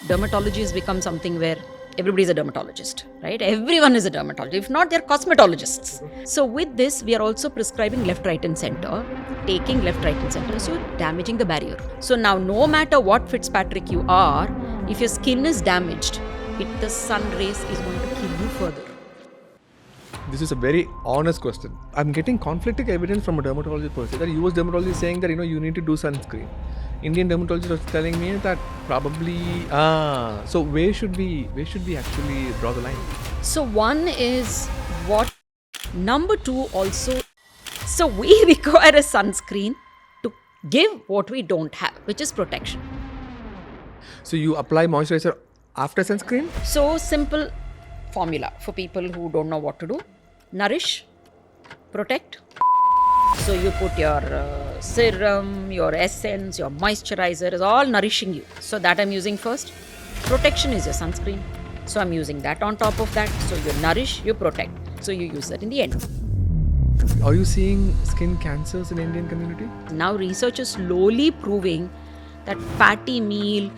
dermatology has become something where everybody is a dermatologist, right? Everyone is a dermatologist. If not, they're cosmetologists. So with this, we are also prescribing left, right and center, taking left, right and center. So you're damaging the barrier. So now no matter what Fitzpatrick you are, if your skin is damaged, the sun rays is going to kill you further. This is a very honest question. I'm getting conflicting evidence from a dermatologist person that US dermatologist is saying that you need to do sunscreen. Indian dermatologist was telling me that probably so where should we actually draw the line? So one is what, number two also, so we require a sunscreen to give what we don't have, which is protection. So you apply moisturizer after sunscreen? So simple formula for people who don't know what to do. Nourish, protect. So you put your serum, your essence, your moisturizer is all nourishing you. So that I'm using first. Protection is your sunscreen. So I'm using that on top of that. So you nourish, you protect. So you use that in the end. Are you seeing skin cancers in Indian community? Now research is slowly proving that fatty meal,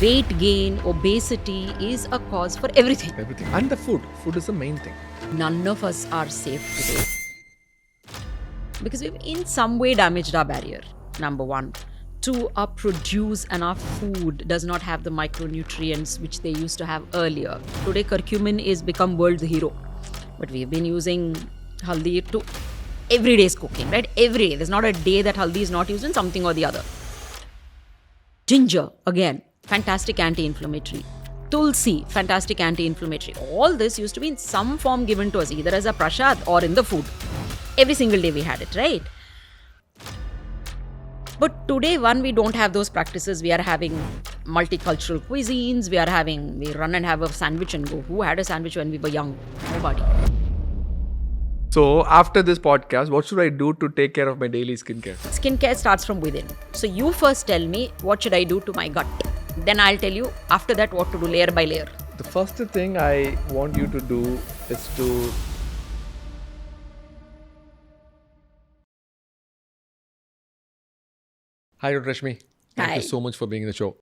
weight gain, obesity is a cause for everything. Everything. And the food. Food is the main thing. None of us are safe today because we've in some way damaged our barrier, number one. Two, our produce and our food does not have the micronutrients which they used to have earlier. Today curcumin is become world's hero, but we've been using haldi to everyday's cooking, right? Every day. There's not a day that haldi is not used in something or the other. Ginger, again, fantastic anti-inflammatory. Tulsi, fantastic anti-inflammatory. All this used to be in some form given to us, either as a prasad or in the food. Every single day we had it, right? But today, we don't have those practices. We are having multicultural cuisines. We run and have a sandwich and go. Who had a sandwich when we were young? Nobody. So after this podcast, what should I do to take care of my daily skincare? Skincare starts from within. So you first tell me what should I do to my gut. Then I'll tell you after that what to do layer by layer. The first thing I want you to do is to Hi, Dr. Rashmi. Thank you so much for being in the show.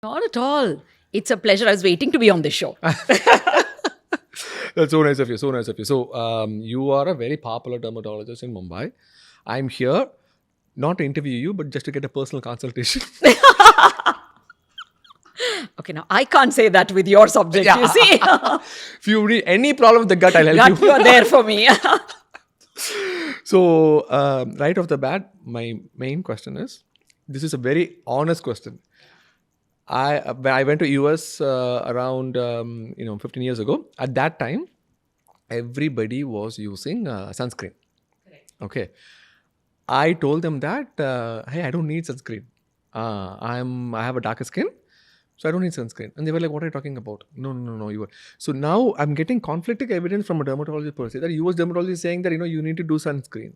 Not at all. It's a pleasure. I was waiting to be on this show. That's so nice of you. So nice of you. So, you are a very popular dermatologist in Mumbai. I'm here not to interview you, but just to get a personal consultation. Okay, now I can't say that with your subject, you see. If you need any problem with the gut, I'll help you. You are there for me. So, right off the bat, my main question is, this is a very honest question. I went to US around 15 years ago. At that time, everybody was using sunscreen. Correct. Okay. I told them that hey, I don't need sunscreen. I have a darker skin, so I don't need sunscreen. And they were like, "What are you talking about?" No. You were. So now I'm getting conflicting evidence from a dermatologist person that US dermatologist is saying that you need to do sunscreen.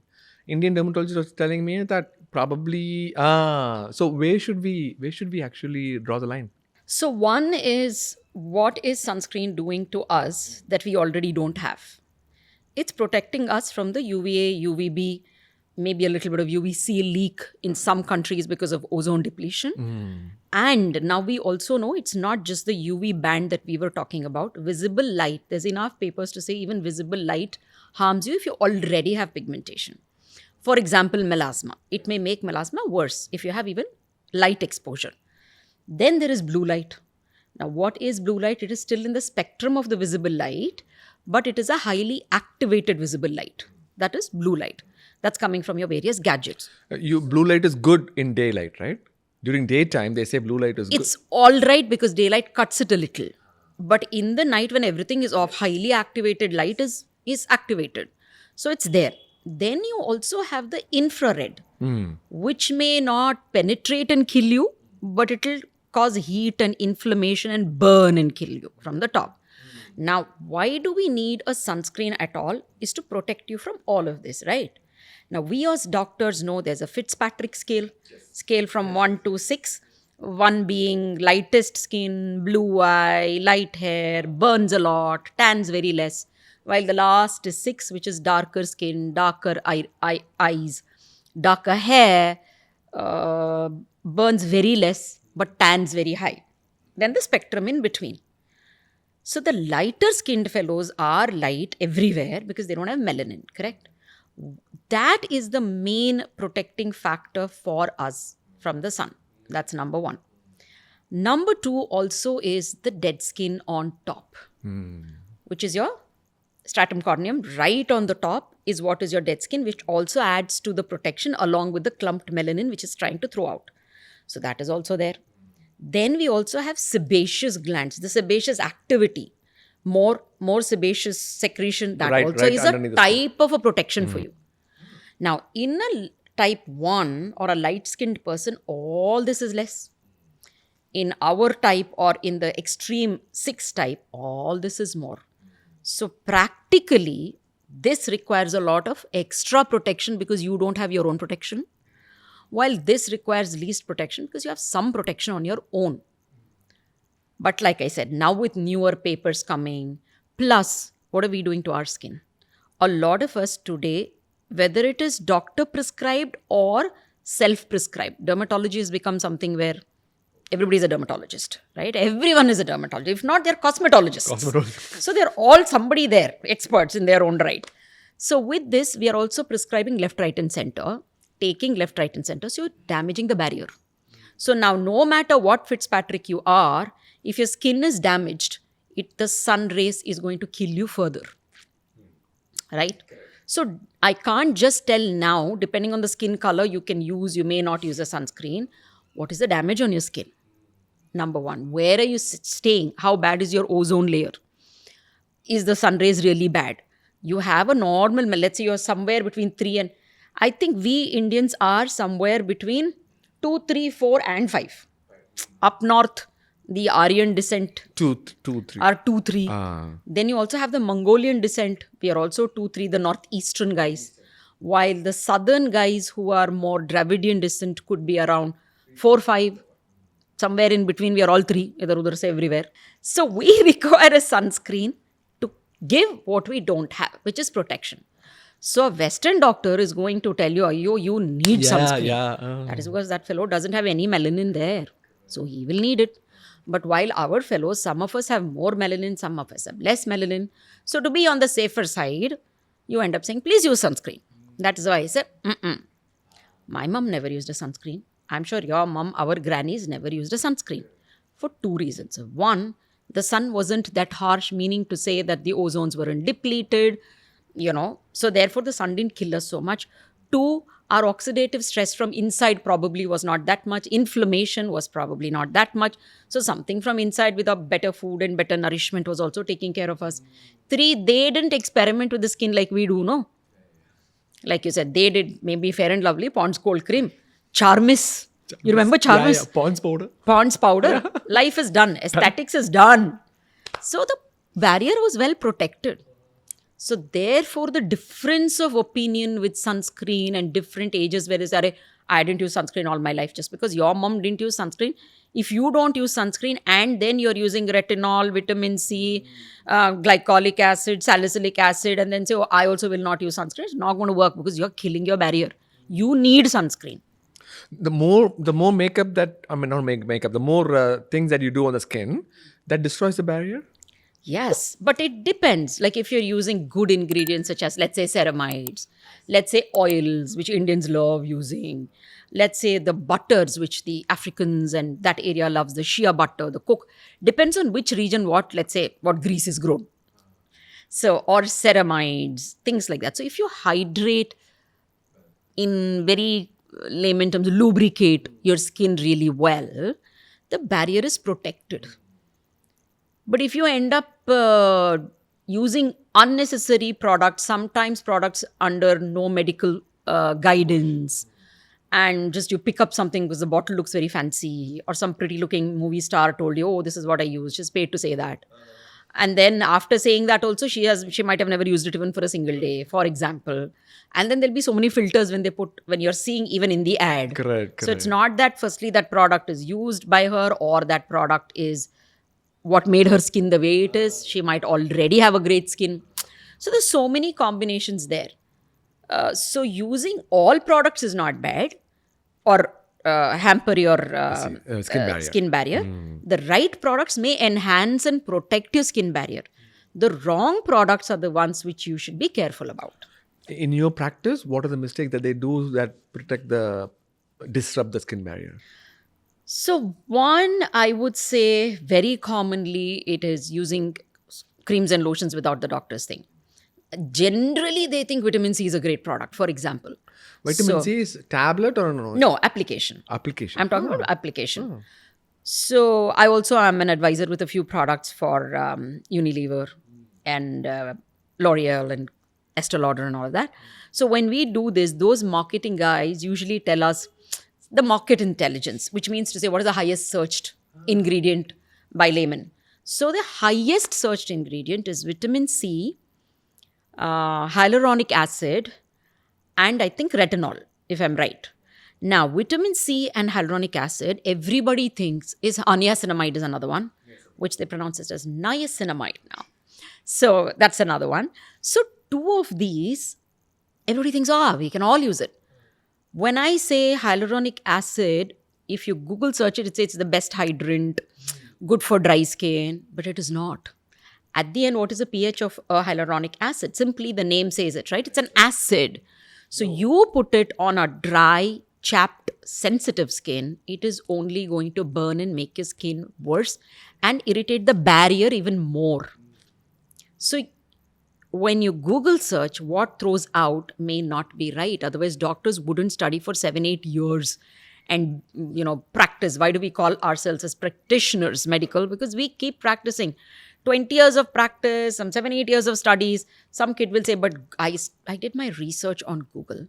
Indian dermatologist was telling me that probably so where should we actually draw the line? So one is, what is sunscreen doing to us that we already don't have? It's protecting us from the UVA, UVB, maybe a little bit of UVC leak in some countries because of ozone depletion. And now we also know it's not just the UV band that we were talking about. Visible light, there's enough papers to say even visible light harms you if you already have pigmentation. For example, melasma. It may make melasma worse if you have even light exposure. Then there is blue light. Now, what is blue light? It is still in the spectrum of the visible light, but it is a highly activated visible light. That is blue light. That's coming from your various gadgets. Blue light is good in daylight, right? During daytime, they say blue light is good. It's all right because daylight cuts it a little. But in the night when everything is off, highly activated light is activated. So it's there. Then you also have the infrared, which may not penetrate and kill you, but it will cause heat and inflammation and burn and kill you from the top. Now, why do we need a sunscreen at all? Is to protect you from all of this, right? Now, we as doctors know there's a Fitzpatrick scale from 1 to 6. 1 being lightest skin, blue eye, light hair, burns a lot, tans very less. While the last is 6, which is darker skin, darker eyes, darker hair, burns very less, but tans very high. then the spectrum in between. So the lighter skinned fellows are light everywhere because they don't have melanin, correct? That is the main protecting factor for us from the sun. That's number one. Number two also is the dead skin on top, which is your stratum corneum. Right on the top is what is your dead skin, which also adds to the protection along with the clumped melanin, which is trying to throw out. So that is also there. Then we also have sebaceous glands, the sebaceous activity, more sebaceous secretion. That Right also is a underneath the skin. type of a protection for you. Now, in a type 1 or a light-skinned person, all this is less. In our type or in the extreme 6 type, all this is more. So practically, this requires a lot of extra protection because you don't have your own protection, while this requires least protection because you have some protection on your own. But like I said, now with newer papers coming, plus what are we doing to our skin? A lot of us today, whether it is doctor prescribed or self-prescribed, dermatology has become something where everybody is a dermatologist, right? Everyone is a dermatologist. If not, they're cosmetologists. So they're all somebody there, experts in their own right. So with this, we are also prescribing left, right, and center, taking left, right, and center. So you're damaging the barrier. So now, no matter what Fitzpatrick you are, if your skin is damaged, the sun rays is going to kill you further, right? So I can't just tell now, depending on the skin color, you may not use a sunscreen. What is the damage on your skin? Number one, where are you staying? How bad is your ozone layer? Is the sun rays really bad? You have a normal, let's say you're somewhere between 3 and, I think we Indians are somewhere between 2, 3, 4 and 5. Up north, the Aryan descent 2, 3. are 2, 3. Then you also have the Mongolian descent. We are also 2, 3, the northeastern guys. While the southern guys who are more Dravidian descent could be around 4, 5. Somewhere in between, we are all 3. Idhar udhar se everywhere. So we require a sunscreen to give what we don't have, which is protection. So a Western doctor is going to tell you, you need sunscreen. That is because that fellow doesn't have any melanin there. So he will need it. But while our fellows, some of us have more melanin, some of us have less melanin. So to be on the safer side, you end up saying, please use sunscreen. That is why I said, My mom never used a sunscreen. I'm sure your mom, our grannies never used a sunscreen. For 2 reasons. One, the sun wasn't that harsh, meaning to say that the ozones weren't depleted, So therefore, the sun didn't kill us so much. 2, our oxidative stress from inside probably was not that much. Inflammation was probably not that much. So something from inside with a better food and better nourishment was also taking care of us. 3, they didn't experiment with the skin like we do, no? Like you said, they did maybe Fair and Lovely, Pond's cold cream, Charmis. You remember Charmis? Yeah, Pond's powder. Pond's powder. Life is done. Aesthetics is done. So the barrier was well protected. So therefore, the difference of opinion with sunscreen and different ages, where I didn't use sunscreen all my life just because your mom didn't use sunscreen. If you don't use sunscreen and then you're using retinol, vitamin C, glycolic acid, salicylic acid, and then say, I also will not use sunscreen, it's not going to work because you're killing your barrier. You need sunscreen. The more makeup that, not makeup, the more things that you do on the skin, that destroys the barrier? Yes, but it depends. Like if you're using good ingredients such as, let's say, ceramides, let's say oils, which Indians love using, let's say the butters, which the Africans and that area loves, the shea butter, the cook, depends on which region, what grease is grown. So, or ceramides, things like that. So if you hydrate, in very layman terms, lubricate your skin really well, the barrier is protected. But if you end up using unnecessary products, sometimes products under no medical guidance, and just you pick up something because the bottle looks very fancy, or some pretty looking movie star told you, this is what I use, she's paid to say that. And then after saying that also, she might have never used it even for a single day, for example. And then there'll be so many filters when you're seeing even in the ad. Correct. So it's not that firstly that product is used by her or that product is what made her skin the way it is. She might already have a great skin. So there's so many combinations there. So using all products is not bad, or hamper your Skin barrier. skin barrier. The right products may enhance and protect your skin barrier. The wrong products are the ones which you should be careful about. In your practice, what are the mistakes that they do that disrupt the skin barrier? So one, I would say very commonly it is using creams and lotions without the doctor's thing. Generally, they think vitamin C is a great product, for example. Vitamin C is tablet or no? No, application. Application. I'm talking about application. So I also am an advisor with a few products for Unilever and L'Oreal and Estee Lauder and all of that. So when we do this, those marketing guys usually tell us the market intelligence, which means to say what is the highest searched ingredient by layman. So the highest searched ingredient is vitamin C, hyaluronic acid, and I think retinol, if I'm right. Now, vitamin C and hyaluronic acid, everybody thinks is niacinamide is another one, which they pronounce it as niacinamide now. So that's another one. So two of these, everybody thinks, we can all use it. When I say hyaluronic acid, if you Google search it, it says it's the best hydrant, good for dry skin, but it is not. At the end, what is the pH of a hyaluronic acid? Simply the name says it, right? It's an acid. So you put it on a dry, chapped, sensitive skin, it is only going to burn and make your skin worse and irritate the barrier even more. So when you Google search, what throws out may not be right. Otherwise, doctors wouldn't study for 7-8 years and, practice. Why do we call ourselves as practitioners medical? Because we keep practicing. 20 years of practice, some 7-8 years of studies. Some kid will say, but I did my research on Google.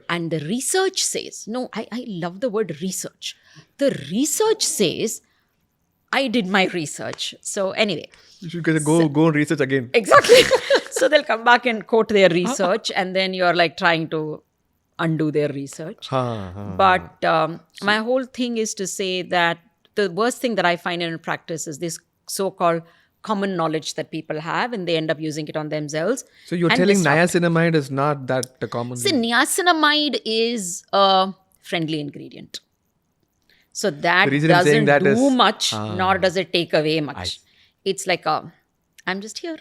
And the research says, no, I love the word research. The research says, I did my research. So anyway. You should go and research again. Exactly. So they'll come back and quote their research and then you're like trying to undo their research. But my whole thing is to say that the worst thing that I find in practice is this so-called common knowledge that people have and they end up using it on themselves. So you're telling niacinamide is not that common? See, niacinamide is a friendly ingredient. So that doesn't do much, nor does it take away much. It's like I'm just here.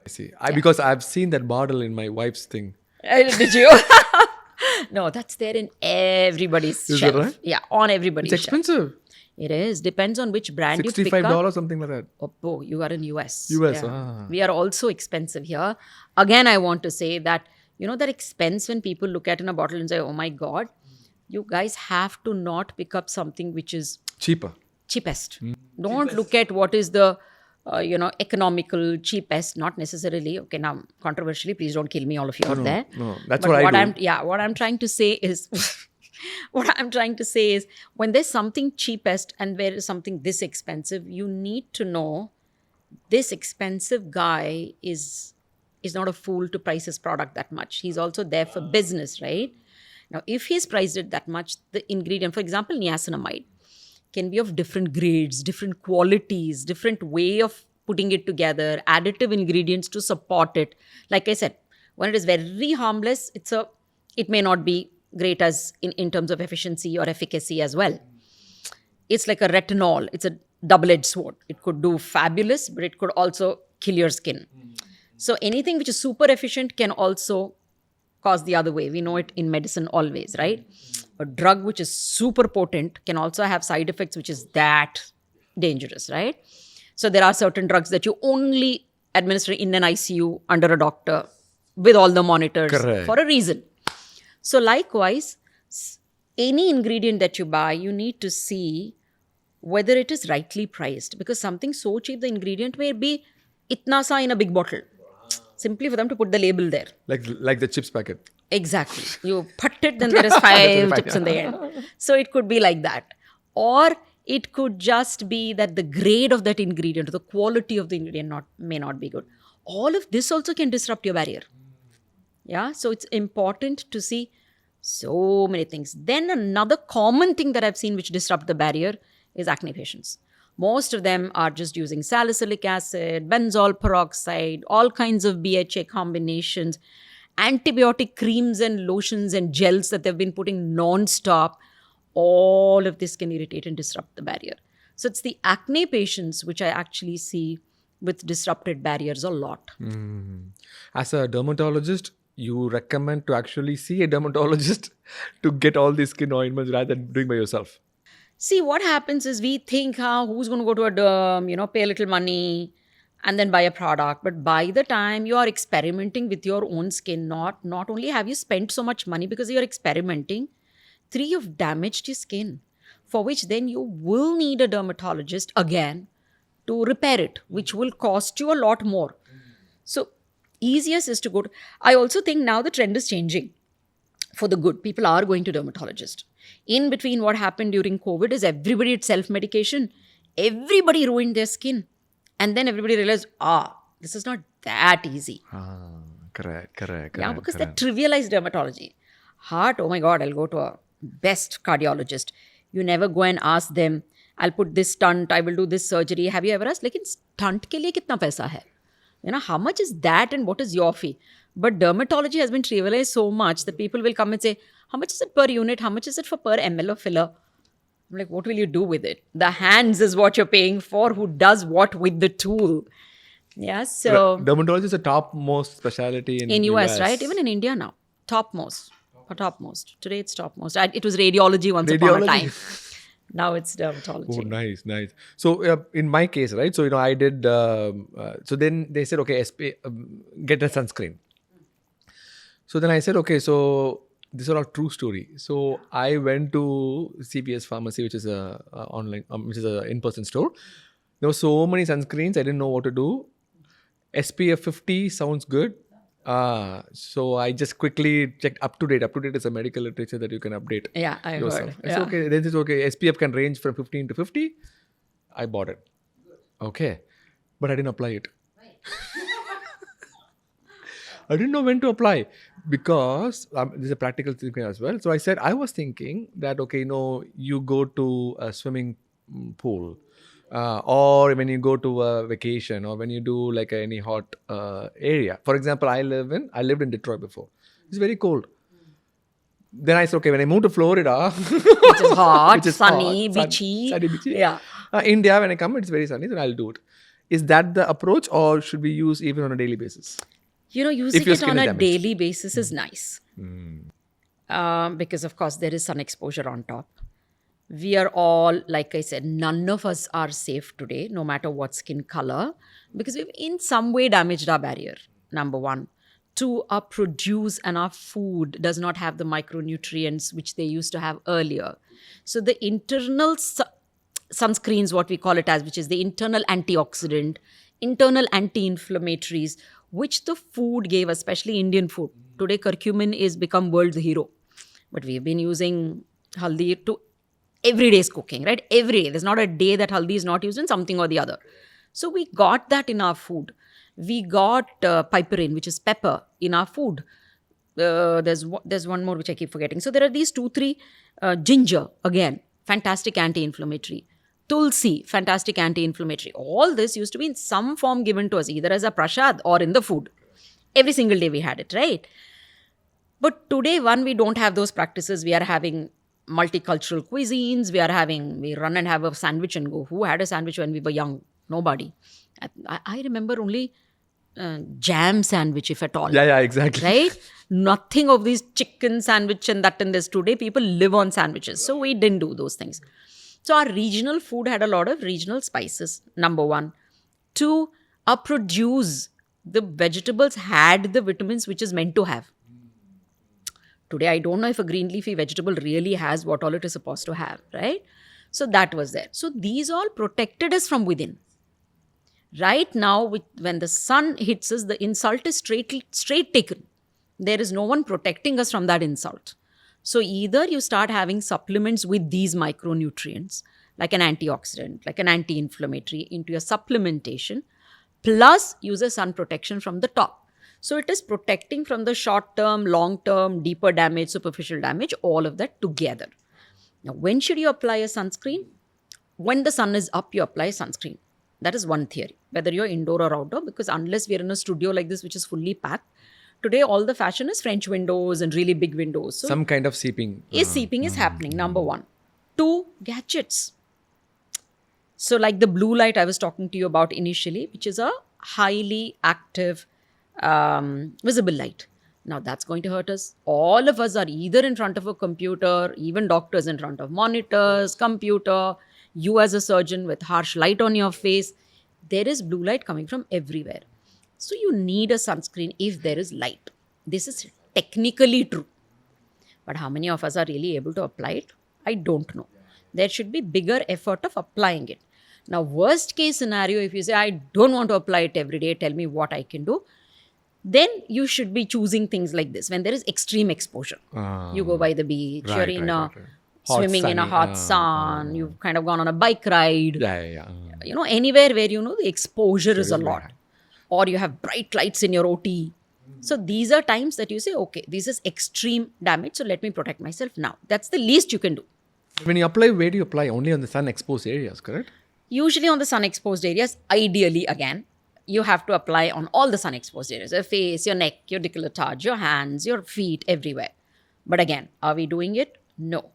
I see. Because I've seen that bottle in my wife's thing. Did you? No, that's there in everybody's Is shelf. it right? Yeah, on everybody's It's expensive. It is. Depends on which brand you pick up. $65, something like that. Oh, you are in US. US, Yeah. We are also expensive here. Again, I want to say that, that expense when people look at in a bottle and say, oh my God, you guys have to not pick up something which is cheapest. Don't look at what is the, economical, cheapest, not necessarily. Okay, now, controversially, please don't kill me, all of you out there. No, that's but what I do. What I'm trying to say is... What I'm trying to say is when there's something cheapest and there is something this expensive, you need to know this expensive guy is not a fool to price his product that much. He's also there for business, right? Now, if he's priced it that much, the ingredient, for example, niacinamide, can be of different grades, different qualities, different way of putting it together, additive ingredients to support it. Like I said, when it is very harmless, it may not be great as in terms of efficiency or efficacy as well. It's like a retinol. It's a double-edged sword. It could do fabulous, but it could also kill your skin. So anything which is super efficient can also cause the other way. We know it in medicine always, right? A drug which is super potent can also have side effects which is that dangerous, right? So there are certain drugs that you only administer in an ICU under a doctor with all the monitors for a reason. So likewise, any ingredient that you buy, you need to see whether it is rightly priced. Because something so cheap, the ingredient may be itna sa in a big bottle. Simply for them to put the label there. Like the chips packet. Exactly. You put it, then there is 5 chips in the end. So it could be like that. Or it could just be that the grade of that ingredient, the quality of the ingredient may not be good. All of this also can disrupt your barrier. Yeah, so it's important to see so many things. Then another common thing that I've seen which disrupt the barrier is acne patients. Most of them are just using salicylic acid, benzoyl peroxide, all kinds of BHA combinations, antibiotic creams and lotions and gels that they've been putting non-stop. all of this can irritate and disrupt the barrier. So it's the acne patients which I actually see with disrupted barriers a lot. As a dermatologist, you recommend to actually see a dermatologist to get all these skin ointments rather than doing by yourself. See, what happens is we think, who's going to go to a derm, pay a little money and then buy a product. But by the time you are experimenting with your own skin, not only have you spent so much money because you're experimenting, 3, you've damaged your skin, for which then you will need a dermatologist again to repair it, which will cost you a lot more. So easiest is to go to, I also think now the trend is changing for the good. People are going to dermatologist. In between, what happened during COVID is everybody did self-medication. Everybody ruined their skin. And then everybody realized, this is not that easy. Correct. Yeah, because they trivialized dermatology. Heart, oh my God, I'll go to a best cardiologist. You never go and ask them, I'll put this stunt, I will do this surgery. Have you ever asked, lekin stunt ke liye kitna paisa hai? How much is that and what is your fee? But dermatology has been trivialized so much that people will come and say, how much is it per unit? How much is it for per ml of filler? I'm like, what will you do with it? The hands is what you're paying for. Who does what with the tool? Yeah, so... Dermatology is a topmost specialty in US, right? Even in India now. Topmost. Today it's topmost. It was radiology once upon a time. Now it's dermatology. Oh, nice. So in my case, right? So, I did... so then they said, okay, get a sunscreen. So then I said, okay, so this is all true story. So I went to CVS Pharmacy, which is a online, which is an in-person store. There were so many sunscreens, I didn't know what to do. SPF 50 sounds good. So I just quickly checked up to date. Up to date is a medical literature that you can update. Yeah, I yourself. heard. It's okay. Then it's okay. SPF can range from 15 to 50. I bought it. Okay. But I didn't apply it. I didn't know when to apply because there's a practical thing as well. So I was thinking that, okay, you go to a swimming pool or when you go to a vacation or when you do like any hot area. For example, I lived in Detroit before. It's very cold. Then I said, okay, when I moved to Florida, which is hot, sunny, hot, beachy. Sunny, beachy. Yeah. India, when I come, it's very sunny, then I'll do it. Is that the approach or should we use even on a daily basis? Using it on a daily basis is nice. Because, of course, there is sun exposure on top. We are all, like I said, none of us are safe today, no matter what skin color, because we've in some way damaged our barrier, number one. 2, our produce and our food does not have the micronutrients which they used to have earlier. So the internal sunscreens, what we call it as, which is the internal antioxidant, internal anti-inflammatories, which the food gave, especially Indian food. Today, curcumin is become world's hero. But we've been using haldi to everyday's cooking, right? Every day. There's not a day that haldi is not used in something or the other. So we got that in our food. We got piperine, which is pepper, in our food. There's one more which I keep forgetting. So there are these 2, 3. Ginger, again, fantastic anti-inflammatory. Tulsi, fantastic anti-inflammatory. All this used to be in some form given to us, either as a prasad or in the food. Every single day we had it, right? But today, we don't have those practices. We are having multicultural cuisines. We run and have a sandwich and go. Who had a sandwich when we were young? Nobody. I remember only jam sandwich, if at all. Yeah, exactly. Right? Nothing of these chicken sandwich and that and this. Today, people live on sandwiches. So we didn't do those things. So our regional food had a lot of regional spices, number 1. 2, our produce, the vegetables had the vitamins which is meant to have. Today, I don't know if a green leafy vegetable really has what all it is supposed to have, right? So that was there. So these all protected us from within. Right now, when the sun hits us, the insult is straight taken. There is no one protecting us from that insult. So either you start having supplements with these micronutrients, like an antioxidant, like an anti-inflammatory into your supplementation, plus use a sun protection from the top. So it is protecting from the short-term, long-term, deeper damage, superficial damage, all of that together. Now, when should you apply a sunscreen? When the sun is up, you apply sunscreen. That is one theory, whether you're indoor or outdoor, because unless we're in a studio like this, which is fully packed, today all the fashion is French windows and really big windows. So some kind of seeping. Seeping is happening, number 1. to gadgets. So like the blue light I was talking to you about initially, which is a highly active visible light. Now that's going to hurt us. All of us are either in front of a computer, even doctors in front of monitors, computer, you as a surgeon with harsh light on your face. There is blue light coming from everywhere. So you need a sunscreen if there is light. This is technically true. But how many of us are really able to apply it? I don't know. There should be bigger effort of applying it. Now, worst case scenario, if you say, I don't want to apply it every day, tell me what I can do. Then you should be choosing things like this. When there is extreme exposure, you go by the beach, you're in swimming in a hot sun, you've kind of gone on a bike ride. You know, anywhere where you know the exposure is a lot. Or you have bright lights in your OT. So these are times that you say, okay, this is extreme damage, so let me protect myself now. That's the least you can do. When you apply, where do you apply? Only on the sun exposed areas, correct? Usually on the sun exposed areas. Ideally, again, you have to apply on all the sun exposed areas. Your face, your neck, your décolletage, your hands, your feet, everywhere. But again, are we doing it? No.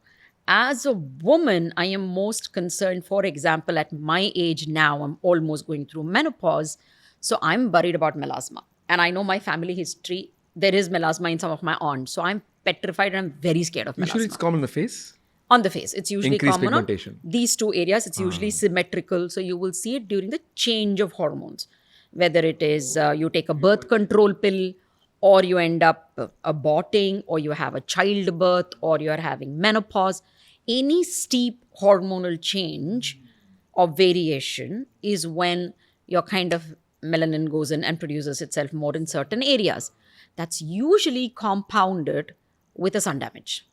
As a woman, I am most concerned, for example, at my age now, I'm almost going through menopause. So I'm worried about melasma. And I know my family history, there is melasma in some of my aunts. So I'm petrified and I'm very scared of melasma. Usually it's common on the face? On the face. It's usually Increased common pigmentation. on these two areas. It's usually symmetrical. So you will see it during the change of hormones. Whether it is you take a birth control pill, or you end up aborting, or you have a childbirth, or you're having menopause. Any steep hormonal change or variation is when your kind of melanin goes in and produces itself more in certain areas. That's usually compounded with a sun damage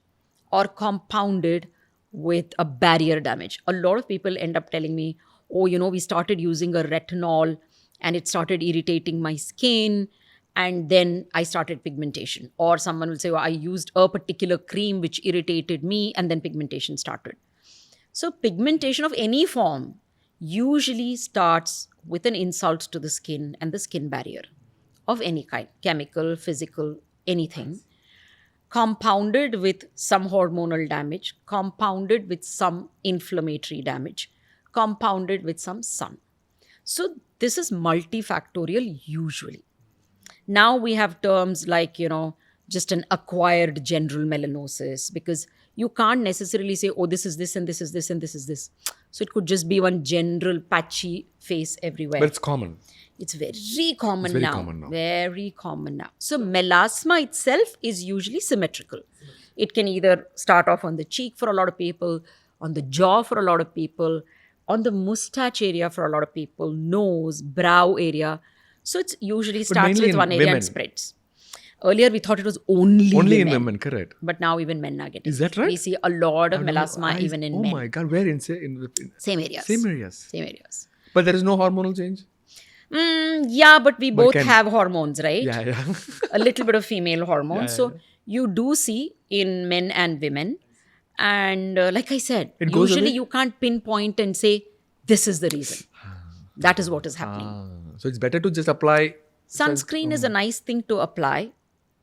or compounded with a barrier damage. A lot of people end up telling me, oh, you know, we started using a retinol and it started irritating my skin and then I started pigmentation. Or someone will say, oh, I used a particular cream which irritated me and then pigmentation started. So pigmentation of any form usually starts with an insult to the skin and the skin barrier of any kind, chemical, physical, anything, compounded with some hormonal damage, compounded with some inflammatory damage, compounded with some sun. So this is multifactorial usually. Now we have terms like, you know, just an acquired general melanosis, because you can't necessarily say, oh, this is this and this is this and this is this. So it could just be one general patchy face everywhere. But it's common. It's very common It's very now. common now. Very common now. So melasma itself is usually symmetrical. It can either start off on the cheek for a lot of people, on the jaw for a lot of people, on the mustache area for a lot of people, nose, brow area. So it usually starts mainly with in one area women. and spreads. Earlier we thought it was only Only women. in women, correct. But now even men are getting Is that it. right? We see a lot of melasma even in oh men. Oh my God, where in Same areas. Same areas. Same areas. But there is no hormonal change? Yeah, but we both have hormones, right? Yeah. A little bit of female hormones. So you do see in men and women. And like I said, It goes usually away? you can't pinpoint and say, this is the reason. That is what is happening. So it's better to just apply. Sunscreen is a nice thing to apply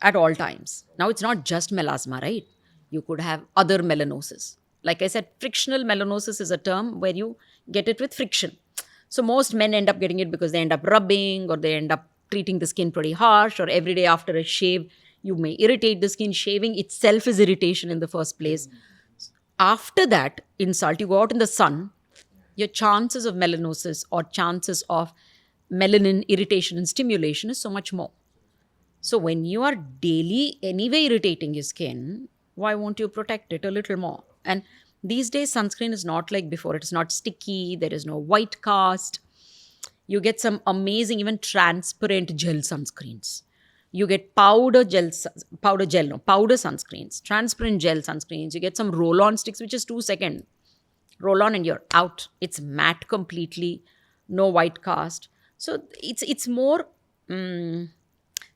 at all times. Now, it's not just melasma, right? You could have other melanoses. Like I said, frictional melanosis is a term where you get it with friction. So most men end up getting it because they end up rubbing or they end up treating the skin pretty harsh, or every day after a shave, you may irritate the skin. Shaving itself is irritation in the first place. After that insult, you go out in the sun, your chances of melanosis or chances of melanin irritation and stimulation is so much more. So when you are daily anyway irritating your skin, why won't you protect it a little more? And these days, sunscreen is not like before. It's not sticky. There is no white cast. You get some amazing, even transparent gel sunscreens. You get powder sunscreens, transparent gel sunscreens. You get some roll-on sticks, which is 2 seconds. Roll on and you're out. It's matte completely. No white cast. So it's more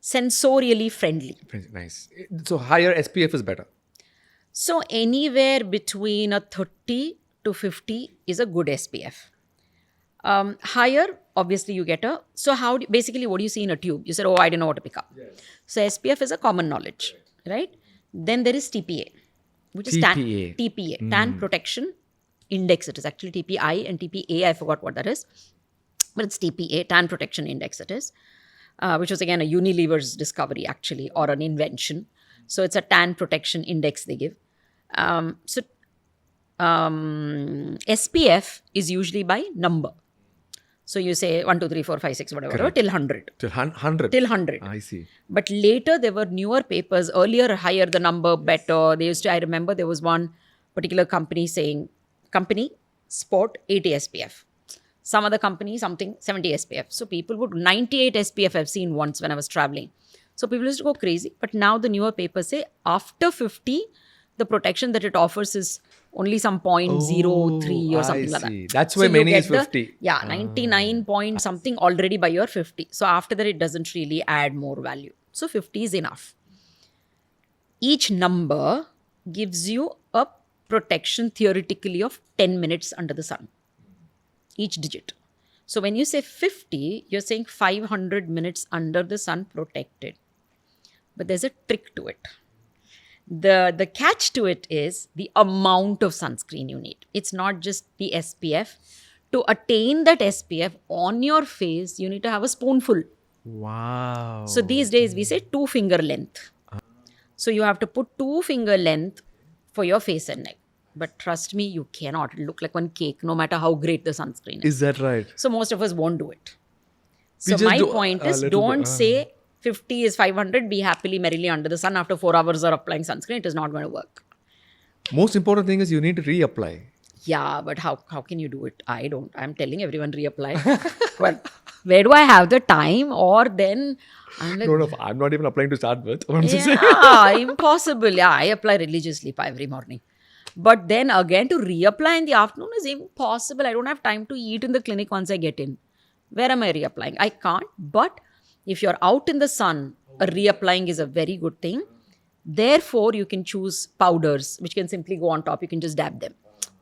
sensorially friendly. Nice. So higher SPF is better. So anywhere between a 30 to 50 is a good SPF. Higher, obviously you get a... So basically what do you see in a tube? You said, oh, I didn't know what to pick up. Yeah. So SPF is a common knowledge, right? Then there is TPA, which is TPA, tan protection index it is. Actually, TPI and TPA, I forgot what that is. But it's TPA, Tan Protection Index it is, which was again a Unilever's discovery actually, or an invention. So it's a tan protection index they give. SPF is usually by number. So you say 1, 2, 3, 4, 5, 6, whatever, till 100. Till 100. Till 100. I see. But later there were newer papers, earlier higher the number, better. They used to, I remember there was one particular company saying, sport 80 SPF. Some other company, something 70 SPF. So people would, 98 SPF I've seen once when I was traveling. So people used to go crazy. But now the newer papers say after 50, the protection that it offers is only some 0.03 or something like that. That's why many is 50. 99 point something already by your 50. So after that, it doesn't really add more value. So 50 is enough. Each number gives you a protection theoretically of 10 minutes under the sun. Each digit. So when you say 50, you're saying 500 minutes under the sun protected. But there's a trick to it. The catch to it is the amount of sunscreen you need. It's not just the SPF. To attain that SPF on your face, you need to have a spoonful. Wow. So these days we say 2 finger length. So you have to put 2 finger length for your face and neck. But trust me, you cannot look like one cake, no matter how great the sunscreen is. Is that right? So most of us won't do it. So my point is, don't say 50 is 500, be happily, merrily under the sun after 4 hours of applying sunscreen. It is not going to work. Most important thing is you need to reapply. Yeah, but how can you do it? I don't. I'm telling everyone reapply. Well, where do I have the time? Or then I'm like, No, I'm not even applying to start with. yeah, impossible. Yeah, I apply religiously every morning. But then again, to reapply in the afternoon is impossible. I don't have time to eat in the clinic once I get in. Where am I reapplying? I can't. But if you're out in the sun, a reapplying is a very good thing. Therefore, you can choose powders, which can simply go on top. You can just dab them.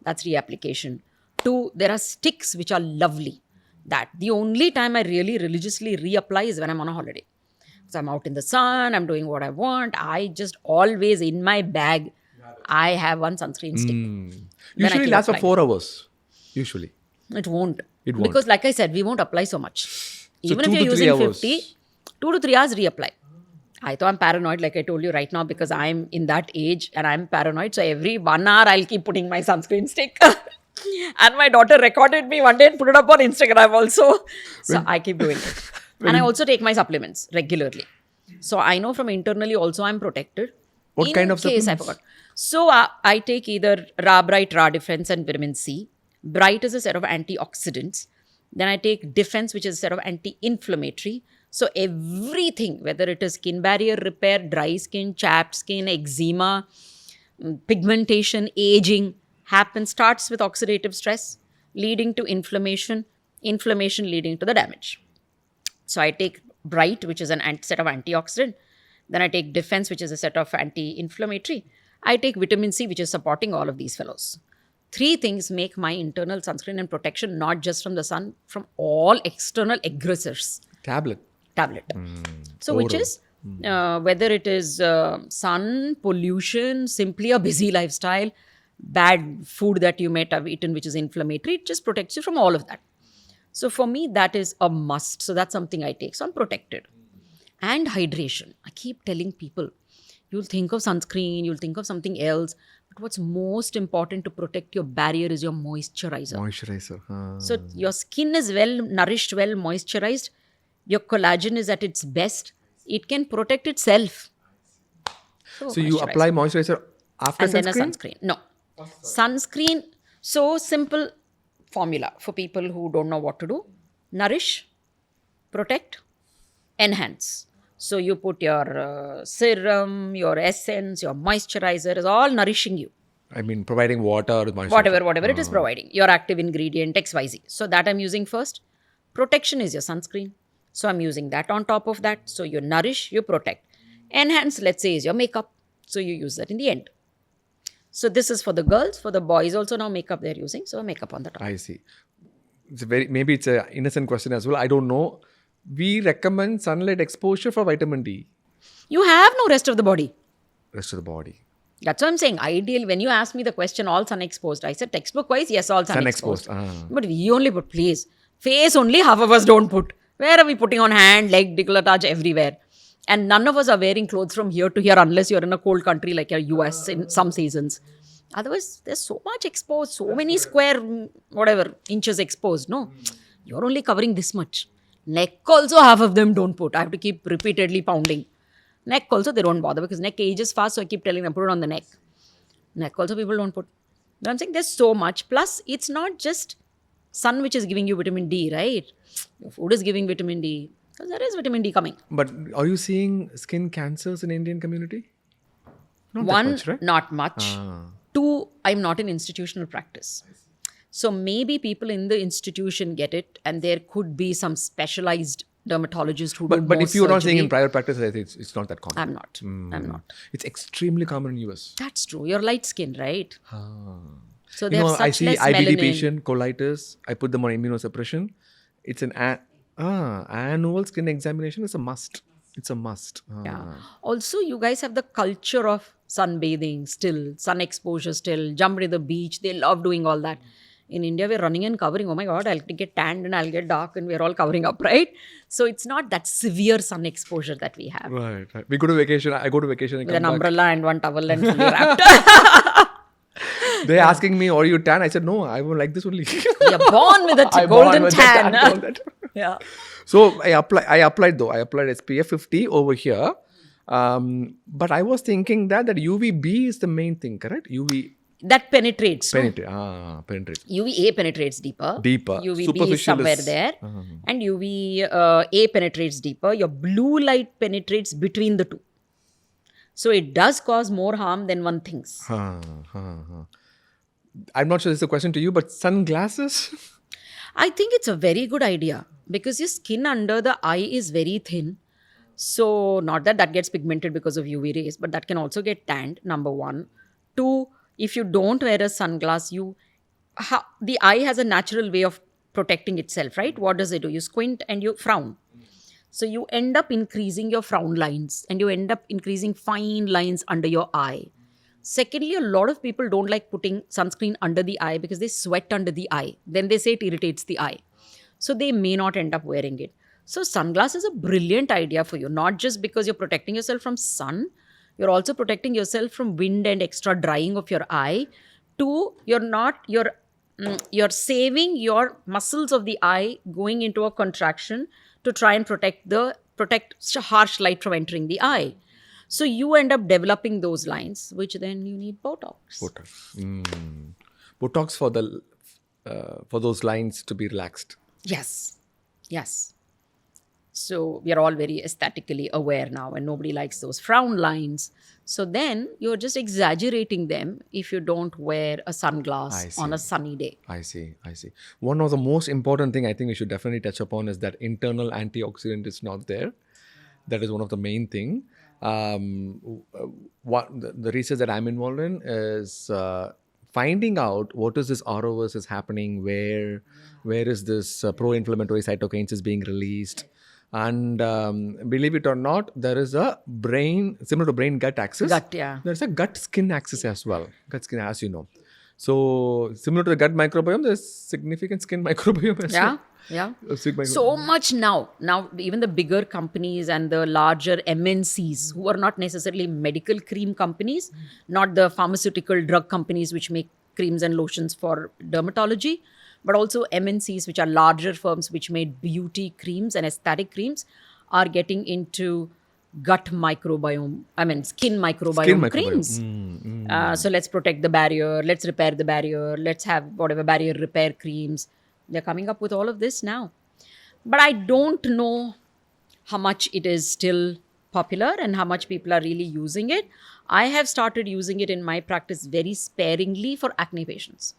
That's reapplication. 2, there are sticks, which are lovely. That the only time I really religiously reapply is when I'm on a holiday. So I'm out in the sun, I'm doing what I want. I just always, in my bag, I have one sunscreen stick. Usually lasts for 4 hours. Usually. It won't. It won't. Because like I said, we won't apply so much. Even if 2 you're to 3 using hours. 50, 2 to 3 hours reapply. I thought I'm paranoid, like I told you right now, because I'm in that age and I'm paranoid. So every 1 hour, I'll keep putting my sunscreen stick. And my daughter recorded me one day and put it up on Instagram also. So I keep doing it. And I also take my supplements regularly. So I know from internally also I'm protected. What kind of supplements? I forgot. So I take either Ra Bright, Ra Defense and Vitamin C. Bright is a set of antioxidants. Then I take Defense, which is a set of anti-inflammatory. So everything, whether it is skin barrier repair, dry skin, chapped skin, eczema, pigmentation, aging, starts with oxidative stress, leading to inflammation, inflammation leading to the damage. So I take Bright, which is an set of antioxidant. Then I take Defense, which is a set of anti-inflammatory. I take Vitamin C, which is supporting all of these fellows. 3 things make my internal sunscreen and protection, not just from the sun, from all external aggressors. Tablet. So which is, whether it is sun, pollution, simply a busy lifestyle, bad food that you might have eaten, which is inflammatory, it just protects you from all of that. So for me, that is a must. So that's something I take. So I'm protected. And hydration. I keep telling people, you'll think of sunscreen, you'll think of something else. But what's most important to protect your barrier is your moisturizer. So your skin is well nourished, well moisturized. Your collagen is at its best. It can protect itself. So you apply moisturizer after and sunscreen? Then a sunscreen. No. Sunscreen, so simple formula for people who don't know what to do. Nourish, protect, enhance. So you put your serum, your essence, your moisturizer is all nourishing you. I mean, providing water, moisturizer. Whatever it is providing. Your active ingredient, XYZ. So that I'm using first. Protection is your sunscreen. So I'm using that on top of that. So you nourish, you protect. Enhance, let's say, is your makeup. So you use that in the end. So this is for the girls. For the boys also now makeup they're using. So makeup on the top. I see. Maybe it's an innocent question as well. I don't know. We recommend sunlight exposure for vitamin D. You have no rest of the body. Rest of the body. That's what I'm saying. Ideal, when you asked me the question, all sun exposed, I said textbook wise, yes, all sun exposed. But we only put, please, face only half of us don't put. Where are we putting on hand, leg, décolletage, everywhere? And none of us are wearing clothes from here to here unless you're in a cold country like your US in some seasons. Otherwise, there's so much exposed, so many square, whatever, inches exposed. No, you're only covering this much. Neck also, half of them don't put. I have to keep repeatedly pounding. Neck also, they don't bother because neck ages fast, so I keep telling them, put it on the neck. Neck also, people don't put. But I'm saying there's so much. Plus, it's not just sun which is giving you vitamin D, right? Your food is giving vitamin D. Because there is vitamin D coming. But are you seeing skin cancers in Indian community? Not that One, much, right? not much. Two, I'm not in institutional practice. So maybe people in the institution get it, and there could be some specialized dermatologist who do But more if you're not seeing surgery. in private practice, I think it's not that common. I'm not. I'm not. It's extremely common in US. That's true. You're light skin, right? So they You know, have such I see less IBD melanin. patient, colitis. I put them on immunosuppression. It's an annual skin examination is a must. It's a must. Yeah. Also, you guys have the culture of sunbathing still, sun exposure still, jump to the beach. They love doing all that. In India, we're running and covering. Oh my God, I'll get tanned and I'll get dark and we're all covering up, right? So it's not that severe sun exposure that we have. Right. We go to vacation. I go to vacation and With come an back. umbrella and one towel and fully wrapped. They're asking me, are you tan? I said, no, I will like this only. You're born with a I born golden with tan. that, all that. Yeah. So I applied SPF 50 over here. But I was thinking that UVB is the main thing, correct? UV That penetrates. No? penetrates. UVA penetrates deeper. Deeper. UVB is Superficial somewhere is- there. And UVA penetrates deeper. Your blue light penetrates between the two. So it does cause more harm than one thinks. I'm not sure this is a question to you, but sunglasses? I think it's a very good idea because your skin under the eye is very thin. So not that gets pigmented because of UV rays, but that can also get tanned, number one. Two, if you don't wear a sunglass, the eye has a natural way of protecting itself, right? What does it do? You squint and you frown. So you end up increasing your frown lines and you end up increasing fine lines under your eye. Secondly, a lot of people don't like putting sunscreen under the eye because they sweat under the eye. Then they say it irritates the eye. So they may not end up wearing it. So sunglasses is a brilliant idea for you, not just because you're protecting yourself from sun, you're also protecting yourself from wind and extra drying of your eye. Two, you're saving your muscles of the eye going into a contraction to try and protect harsh light from entering the eye. So you end up developing those lines, which then you need Botox. Botox for those lines to be relaxed. Yes. So we are all very aesthetically aware now and nobody likes those frown lines. So then you're just exaggerating them if you don't wear a sunglass on a sunny day. I see. One of the most important thing I think we should definitely touch upon is that internal antioxidant is not there. That is one of the main thing. What the research that I'm involved in is finding out what is this ROS is happening, where is this pro-inflammatory cytokines is being released. And believe it or not, there is a brain, similar to brain-gut axis. There's a gut-skin axis as well. Gut-skin, as you know. So, similar to the gut microbiome, there's significant skin microbiome as well. Yeah. So much now. Now, even the bigger companies and the larger MNCs, who are not necessarily medical cream companies, not the pharmaceutical drug companies which make creams and lotions for dermatology, but also MNCs, which are larger firms which made beauty creams and aesthetic creams, are getting into skin microbiome creams. So let's protect the barrier, let's repair the barrier, let's have whatever barrier repair creams. They're coming up with all of this now. But I don't know how much it is still popular and how much people are really using it. I have started using it in my practice very sparingly for acne patients,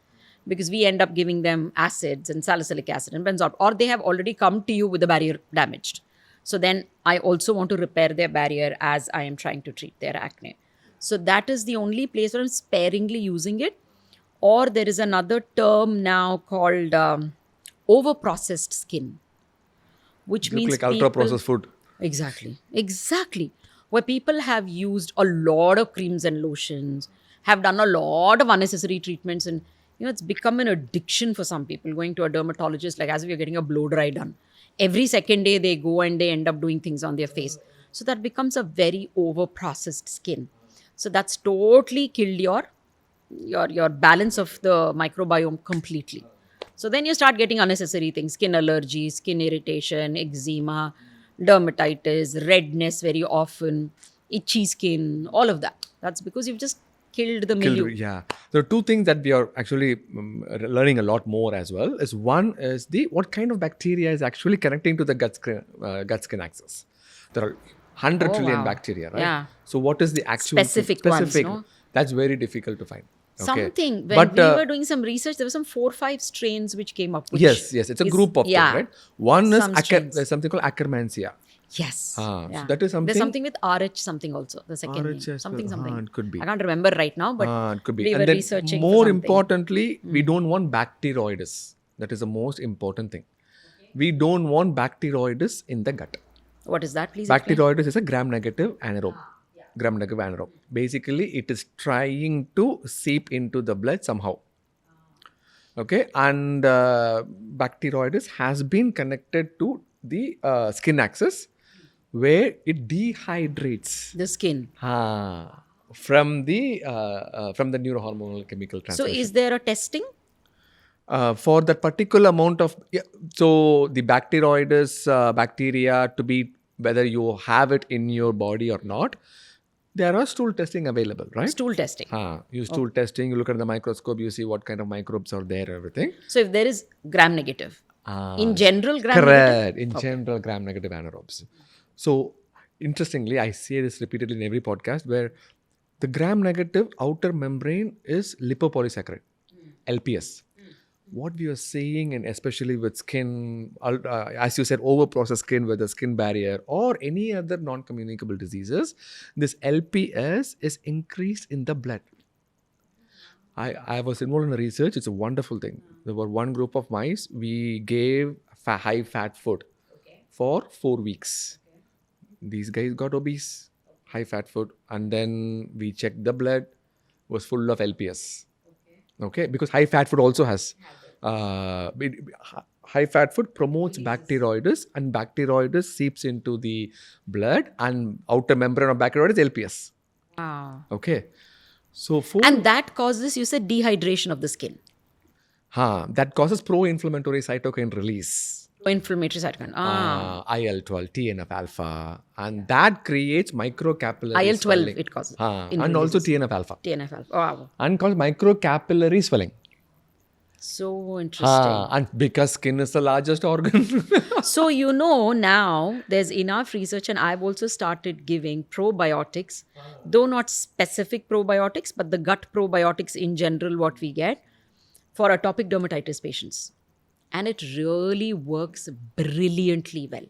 because we end up giving them acids and salicylic acid and benzoate, or they have already come to you with the barrier damaged. So then I also want to repair their barrier as I am trying to treat their acne. So that is the only place where I'm sparingly using it. Or there is another term now called over-processed skin, which means like ultra-processed food. Exactly. where people have used a lot of creams and lotions, have done a lot of unnecessary treatments, and it's become an addiction for some people going to a dermatologist, like as if you're getting a blow dry done. Every second day they go and they end up doing things on their face. So that becomes a very over processed skin. So that's totally killed your balance of the microbiome completely. So then you start getting unnecessary things, skin allergy, skin irritation, eczema, dermatitis, redness very often, itchy skin, all of that. That's because you've just killed the milieu. Yeah, there are two things that we are actually learning a lot more as well. Is one is what kind of bacteria is actually connecting to the gut skin axis. There are 100 Oh, trillion wow. bacteria, right? Yeah. So what is the actual Specific ones, no? That's very difficult to find. Okay. Something, when But we were doing some research, there were some 4 or 5 strains which came up. Which yes, it's a group of things, right? One is some strains. there's something called Akkermansia. Yes. So Yeah. that is something. There's something with RH something also, the second RH name. as Something, well. something. It could be. I can't remember right now, but It could be. we And were then researching for more something. importantly, we don't want bacteroides. That is the most important thing. We don't want bacteroides in the gut. What is that, please explain? Bacteroides is a gram-negative anaerobe. Gram-negative anaerobe. Basically, it is trying to seep into the blood somehow. Okay, and bacteroides has been connected to the skin axis, where it dehydrates The skin. from the neurohormonal chemical So transmission. is there a testing? For that particular amount of so the bacteroides bacteria, to be whether you have it in your body or not, there are stool testing available, right? Stool testing. You stool testing, you look at the microscope, you see what kind of microbes are there, everything. So if there is gram negative, in general gram Correct. negative? In general, gram-negative anaerobes. So, interestingly, I say this repeatedly in every podcast, where the gram-negative outer membrane is lipopolysaccharide, LPS. What we are seeing, and especially with skin, as you said, over-processed skin with a skin barrier or any other non-communicable diseases, this LPS is increased in the blood. I was involved in the research. It's a wonderful thing. There were one group of mice. We gave high-fat food for 4 weeks. These guys got obese, high-fat food. And then we checked the blood, was full of LPS. Okay, because high-fat food also has... high-fat food promotes bacteroides, and bacteroides seeps into the blood, and outer membrane of bacteroides is LPS. Wow. Okay. So And that causes, you said, dehydration of the skin. that causes pro-inflammatory cytokine release. Inflammatory cytokine. IL-12, TNF-alpha, and that creates microcapillary IL-12 swelling. it causes. And also TNF-alpha. TNF-alpha. Wow. And called microcapillary swelling. So interesting. And because skin is the largest organ. So, now there's enough research, and I've also started giving probiotics, though not specific probiotics, but the gut probiotics in general, what we get for atopic dermatitis patients. And it really works brilliantly well.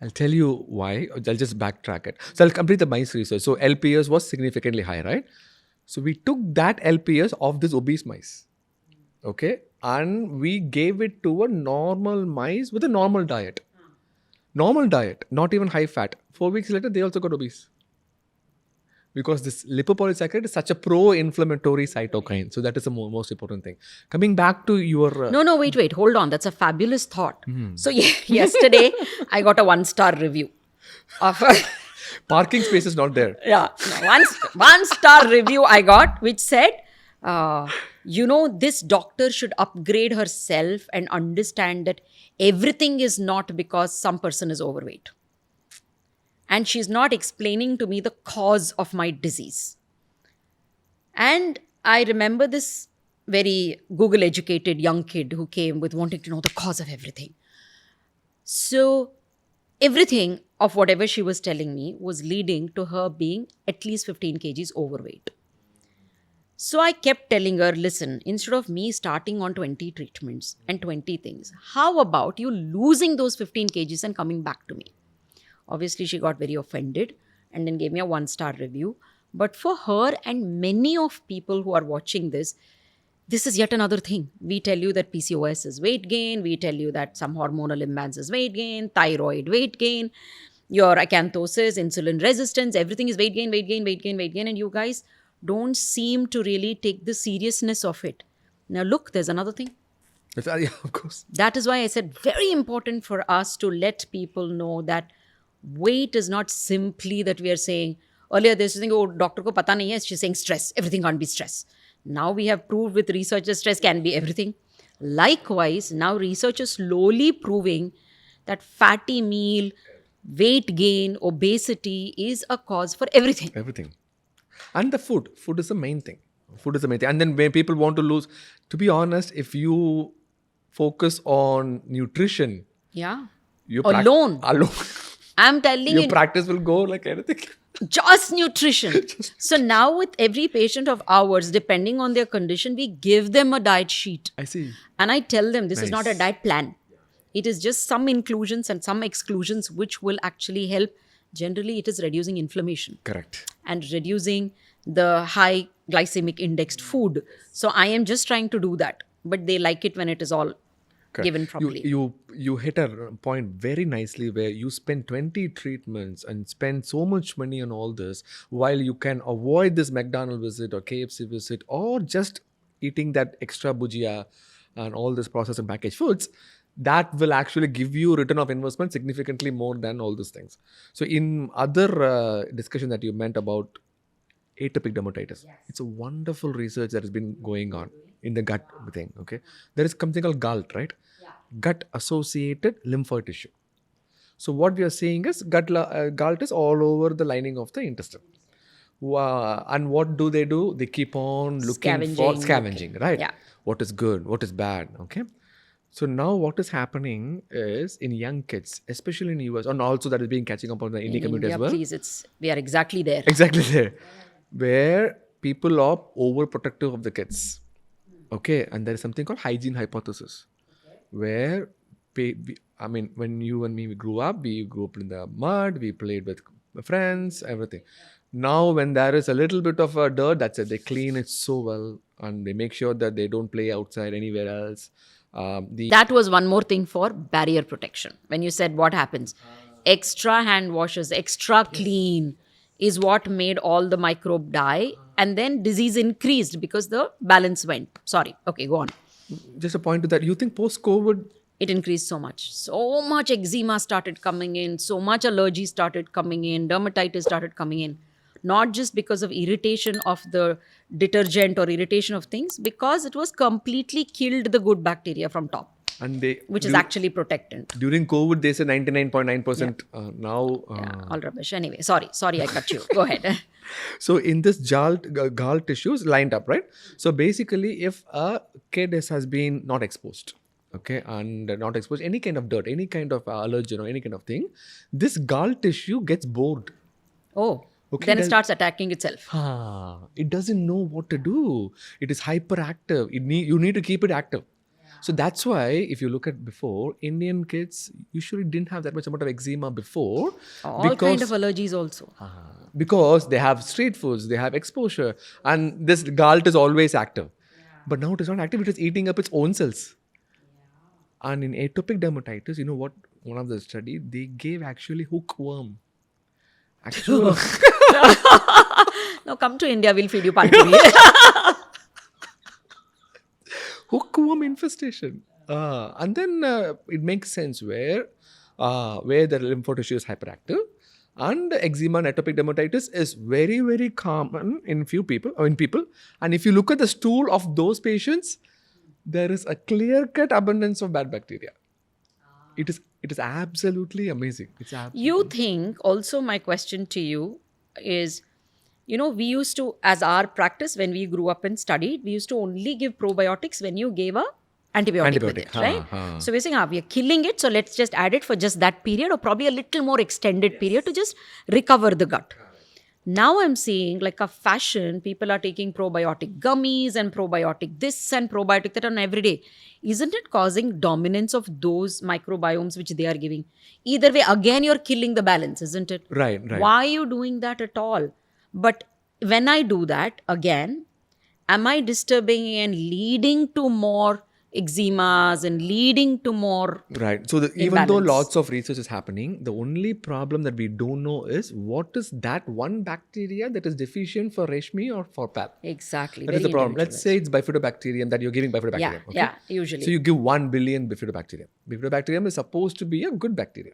I'll tell you why. I'll just backtrack it. So I'll complete the mice research. So LPS was significantly high, right? So we took that LPS of this obese mice. Okay, and we gave it to a normal mice with a normal diet. Normal diet, not even high fat. 4 weeks later, they also got obese. Because this lipopolysaccharide is such a pro-inflammatory cytokine. So that is the most important thing. Coming back to your... No, wait. Hold on. That's a fabulous thought. So yesterday, I got a 1-star review of Parking space is not there. Yeah. One-star review I got, which said, this doctor should upgrade herself and understand that everything is not because some person is overweight. And she's not explaining to me the cause of my disease. And I remember this very Google-educated young kid who came with wanting to know the cause of everything. So everything of whatever she was telling me was leading to her being at least 15 kgs overweight. So I kept telling her, listen, instead of me starting on 20 treatments and 20 things, how about you losing those 15 kgs and coming back to me? Obviously, she got very offended and then gave me a 1-star review. But for her and many of people who are watching this is yet another thing. We tell you that PCOS is weight gain. We tell you that some hormonal imbalance is weight gain, thyroid weight gain. your acanthosis, insulin resistance, everything is weight gain, weight gain, weight gain, weight gain. And you guys don't seem to really take the seriousness of it. Now, look, there's another thing. Yeah, of course. That is why I said very important for us to let people know that weight is not simply that we are saying, earlier there's saying, oh, doctor ko pata nahi hai, she's saying stress, everything can't be stress. Now we have proved with research that stress can be everything. Likewise, now research is slowly proving that fatty meal, weight gain, obesity is a cause for everything. Everything. And the food. Food is the main thing. Food is the main thing. And then when people want to lose, to be honest, if you focus on nutrition, Yeah. your Alone. alone, I'm telling your you, practice will go like anything. just nutrition. So now with every patient of ours, depending on their condition, we give them a diet sheet. I see. And I tell them this is not a Nice. diet plan. It is just some inclusions and some exclusions which will actually help. Generally, it is reducing inflammation Correct. and reducing the high glycemic indexed food. So I am just trying to do that. But they like it when it is all Correct. given properly. You hit a point very nicely where you spend 20 treatments and spend so much money on all this while you can avoid this McDonald's visit or KFC visit or just eating that extra bhujia and all this processed and packaged foods. That will actually give you return of investment significantly more than all these things. So in other discussion that you meant about atopic dermatitis, it's a wonderful research that has been going on in the gut thing. Okay, there is something called GALT, right? Gut associated lymphoid tissue. So what we are seeing is GALT is all over the lining of the intestine. And what do? They keep on looking for scavenging, right? Yeah. What is good? What is bad? Okay. So now what is happening is in young kids, especially in US, and also that is being catching up on the Indian community India, as well. please, we are exactly there. Exactly there. Where people are overprotective of the kids. Okay. And there is something called hygiene hypothesis. Where, when you and me we grew up in the mud, we played with friends, everything. Now when there is a little bit of a dirt, that's it. They clean it so well and they make sure that they don't play outside anywhere else. That was one more thing for barrier protection. When you said what happens, extra hand washes, extra clean is what made all the microbe die. And then disease increased because the balance went. Sorry. Okay, go on. Just a point to that. You think post-COVID, It increased so much. So much eczema started coming in. So much allergy started coming in. Dermatitis started coming in. Not just because of irritation of the detergent or irritation of things, because it was completely killed the good bacteria from top, and they which is actually protectant. during COVID they said 99.9%. Now, All rubbish. Anyway, sorry, I cut you. Go ahead. so in this gall tissues lined up, right? So basically, if a kid has been not exposed, okay, and not exposed any kind of dirt, any kind of allergen or any kind of thing, this gall tissue gets bored. Oh, Okay, then it then- starts attacking itself. It doesn't know what to do. It is hyperactive. You need to keep it active. So that's why if you look at before, Indian kids usually didn't have that much amount of eczema before. All kind of allergies also. Because they have street foods, they have exposure, and this galt is always active. But now it is not active, it is eating up its own cells. And in atopic dermatitis, you know what? One of the study, they gave actually hookworm. Actual Now come to India, we'll feed you pani puri. hookworm infestation. And then it makes sense where the lymphoid tissue is hyperactive, and eczema and atopic dermatitis is very, very common in people. And if you look at the stool of those patients, there is a clear-cut abundance of bad bacteria. It is absolutely amazing. You think also, my question to you is, we used to, as our practice when we grew up and studied, we used to only give probiotics when you gave a antibiotic with it, right? So we're saying, we are killing it, so let's just add it for just that period, or probably a little more extended period to just recover the gut. Now I'm seeing like a fashion, people are taking probiotic gummies and probiotic this and probiotic that on every day. Isn't it causing dominance of those microbiomes which they are giving? Either way, again, you're killing the balance, isn't it? Right. Why are you doing that at all? But when I do that, again, am I disturbing and leading to more eczemas and leading to more Right. So even though imbalance. lots of research is happening, the only problem that we don't know is what is that one bacteria that is deficient for Rashmi or for Pal. Exactly. That is Very the problem. Let's say it's bifidobacterium that you're giving bifidobacterium. Okay? Yeah, So usually. you give 1 billion bifidobacterium. Bifidobacterium is supposed to be a good bacteria.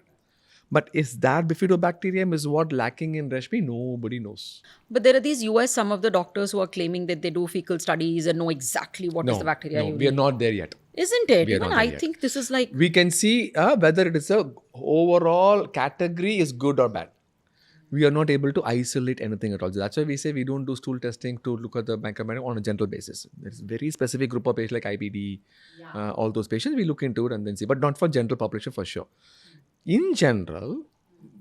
But is that bifidobacterium is what lacking in Rashmi? Nobody knows. But there are these US, some of the doctors who are claiming that they do fecal studies and know exactly what is the bacteria No, you we are need. not there yet. Isn't it? We are Even not there I yet. think this is like, We can see whether it is a overall category is good or bad. We are not able to isolate anything at all. So that's why we say we don't do stool testing to look at the microbiome on a general basis. There's a very specific group of patients like IBD, all those patients, we look into it and then see, but not for general population for sure. In general,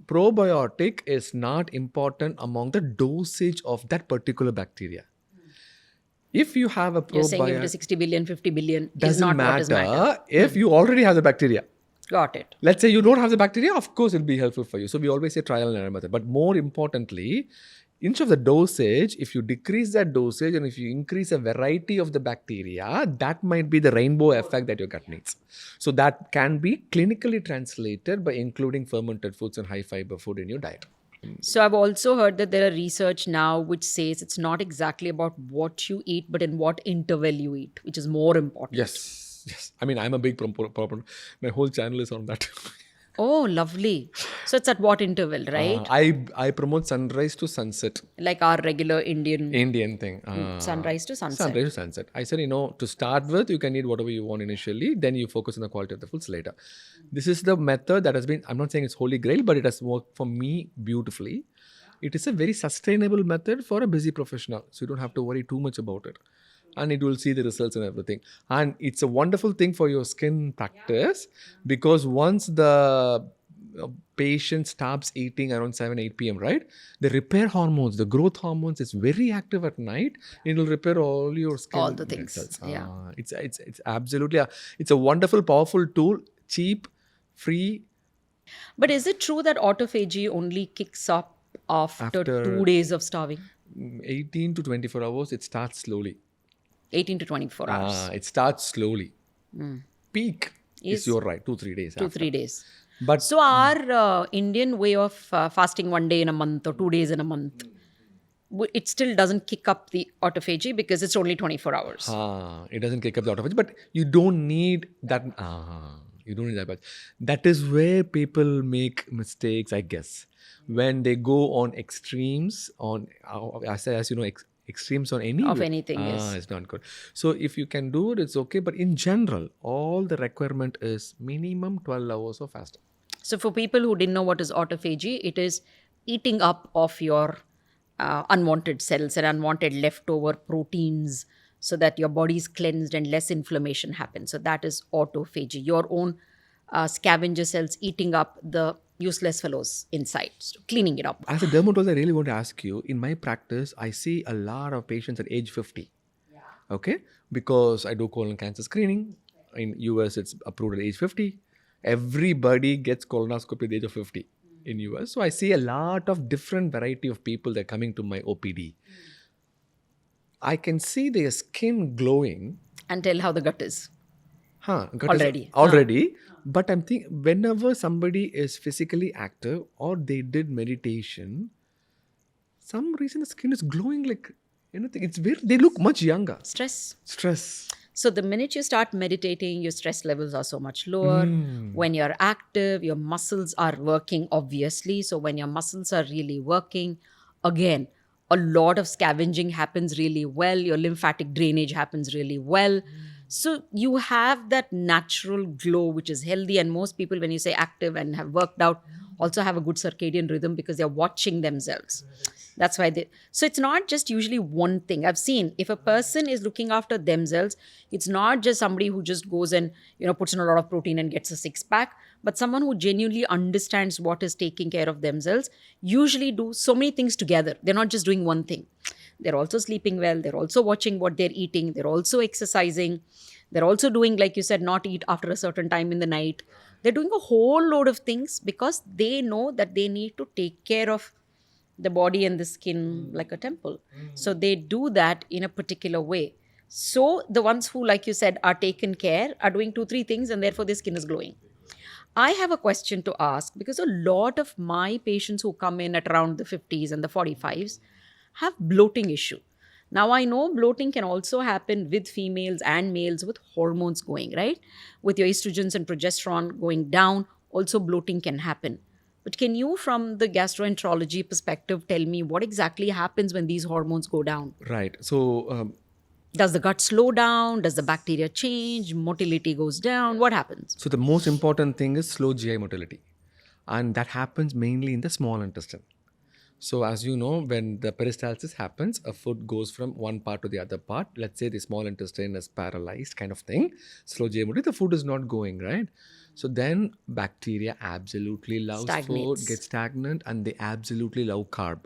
probiotic is not important among the dosage of that particular bacteria. If you have a you're saying if it is probiotic, 60 billion, 50 billion is doesn't not what is matter. matter if you already have the bacteria. Got it. Let's say you don't have the bacteria, of course it'll be helpful for you. So we always say trial and error method. But more importantly, instead of the dosage, if you decrease that dosage and if you increase a variety of the bacteria, that might be the rainbow effect that your gut needs. So that can be clinically translated by including fermented foods and high fiber food in your diet. So I've also heard that there are research now which says it's not exactly about what you eat, but in what interval you eat, which is more important. Yes. I mean, I'm a big proponent. My whole channel is on that. Oh, lovely. So it's at what interval, right? I promote sunrise to sunset. Like our regular Indian thing. sunrise to sunset. Sunrise to sunset. I said, to start with, you can eat whatever you want initially. Then you focus on the quality of the foods later. This is the method that has been, I'm not saying it's holy grail, but it has worked for me beautifully. It is a very sustainable method for a busy professional. So you don't have to worry too much about it. And it will see the results and everything. And it's a wonderful thing for your skin practice because once the patient stops eating around 7-8 p.m., right? The repair hormones, the growth hormones is very active at night. It will repair all your skin. All the things. Cells. Yeah. It's absolutely, it's a wonderful, powerful tool, cheap, free. But is it true that autophagy only kicks up after 2 days of starving? 18 to 24 hours, it starts slowly. 18 to 24 hours. It starts slowly. Peak is you're right, 2-3 days. 2-3 days. But so our Indian way of fasting 1 day in a month or 2 days in a month, it still doesn't kick up the autophagy because it's only 24 hours. It doesn't kick up the autophagy, but you don't need that. You don't need that much. That is where people make mistakes, I guess. When they go on extremes, as you know, extremes on any of anything, yes. It's not good. So if you can do it, it's okay. But in general, all the requirement is minimum 12 hours of fasting. So for people who didn't know what is autophagy, it is eating up of your unwanted cells and unwanted leftover proteins so that your body is cleansed and less inflammation happens. So that is autophagy, your own scavenger cells eating up the useless fellows inside, so cleaning it up. As a dermatologist, I really want to ask you, in my practice, I see a lot of patients at age 50. Yeah. Okay? Because I do colon cancer screening. In US, it's approved at age 50. Everybody gets colonoscopy at the age of 50 in US. So I see a lot of different variety of people that are coming to my OPD. I can see their skin glowing. And tell how the gut is. Gut already. Already. But I'm thinking, whenever somebody is physically active or they did meditation, some reason the skin is glowing like anything. It's weird. They look much younger. Stress. So the minute you start meditating, your stress levels are so much lower. When you're active, your muscles are working, obviously. So when your muscles are really working, again, a lot of scavenging happens really well. Your lymphatic drainage happens really well. So you have that natural glow, which is healthy. And most people, when you say active and have worked out, also have a good circadian rhythm because they're watching themselves. That's why so it's not just usually one thing. I've seen if a person is looking after themselves, it's not just somebody who just goes and, puts in a lot of protein and gets a 6-pack, but someone who genuinely understands what is taking care of themselves usually do so many things together. They're not just doing one thing. They're also sleeping well. They're also watching what they're eating. They're also exercising. They're also doing, like you said, not eat after a certain time in the night. They're doing a whole load of things because they know that they need to take care of the body and the skin like a temple. So they do that in a particular way. So the ones who, like you said, are taken care are doing 2, 3 things and therefore their skin is glowing. I have a question to ask because a lot of my patients who come in at around the 50s and the 45s have bloating issue. Now I know bloating can also happen with females and males with hormones going, right? With your estrogens and progesterone going down, also bloating can happen. But can you, from the gastroenterology perspective, tell me what exactly happens when these hormones go down? Right. So Does the gut slow down? Does the bacteria change? Motility goes down? What happens? So the most important thing is slow GI motility, and that happens mainly in the small intestine. So as you know, when the peristalsis happens, a food goes from one part to the other part. Let's say the small intestine is paralyzed, kind of thing. Slow GI motility, the food is not going right. So then bacteria absolutely loves food, Stagnates. get stagnant, and they absolutely love carb.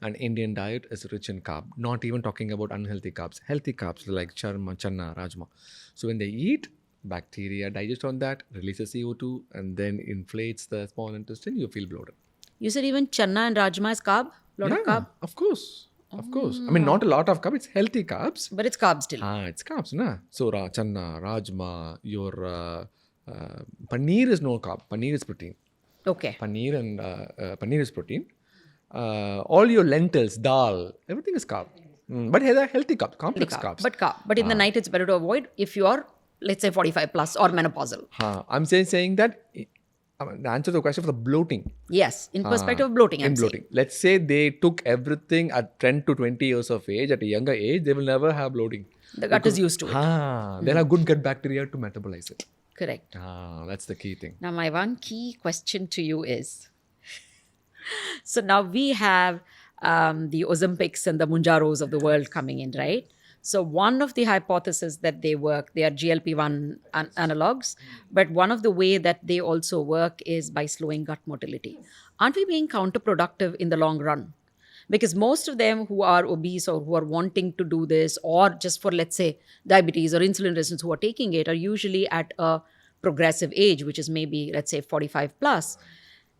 And Indian diet is rich in carb. Not even talking about unhealthy carbs. Healthy carbs like charma, channa, rajma. So when they eat, bacteria digest on that, releases CO2, and then inflates the small intestine. You feel bloated. You said even channa and rajma is carb? Lot of carb? Of course. Of course. I mean, not a lot of carbs. It's healthy carbs. But it's carb still. It's carbs, na? So, channa, rajma, your paneer is no carb. Paneer is protein. Okay. Paneer is protein. All your lentils, dal, everything is carb. But they're healthy carbs, complex carbs. But carb. But in the night, it's better to avoid if you're, let's say, 45 plus or menopausal. I'm saying that the answer to the question for the bloating. Yes. In perspective of bloating, I'm bloating. Let's say they took everything at 10 to 20 years of age, at a younger age, they will never have bloating. The gut is used to it. They'll have good gut bacteria to metabolize it. Correct. That's the key thing. Now, my one key question to you is, so now we have the Ozempics and the Mounjaros of the world coming in, right? So one of the hypotheses that they work, they are GLP-1 analogs, but one of the way that they also work is by slowing gut motility. Aren't we being counterproductive in the long run? Because most of them who are obese or who are wanting to do this, or just for, let's say, diabetes or insulin resistance who are taking it, are usually at a progressive age, which is maybe, let's say, 45 plus.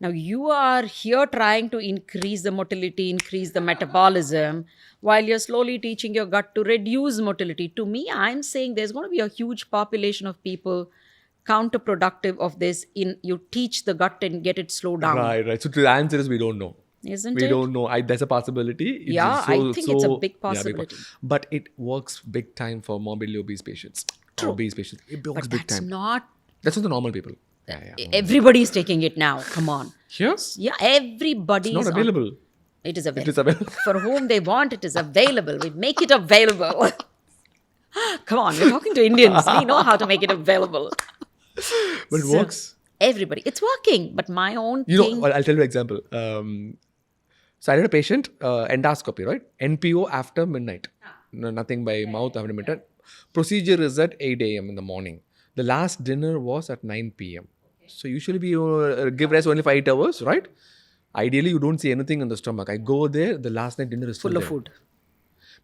Now, you are here trying to increase the motility, increase the metabolism, while you're slowly teaching your gut to reduce motility. To me, I'm saying there's going to be a huge population of people counterproductive of this. You teach the gut and get it slowed down. Right. So the answer is we don't know. Isn't we it? don't know. There's a possibility. I think it's a big possibility. But it works big time for morbidly obese patients. True. Obese patients. It works big time. That's not the normal people. Everybody's taking it now. Come on. Yes? Yeah, everybody's It's not available. It is available. It is available. For whom they want, it is available. We make it available. Come on, we're talking to Indians. We know how to make it available. But it works. Everybody. It's working. But my own thing... I'll tell you an example. So I did a patient, endoscopy, right? NPO after midnight. No, nothing by mouth after midnight. Procedure is at 8 a.m. in the morning. The last dinner was at 9 p.m. So usually we give rest only for 8 hours, right? Ideally, you don't see anything in the stomach. I go there, the last night dinner is full of food.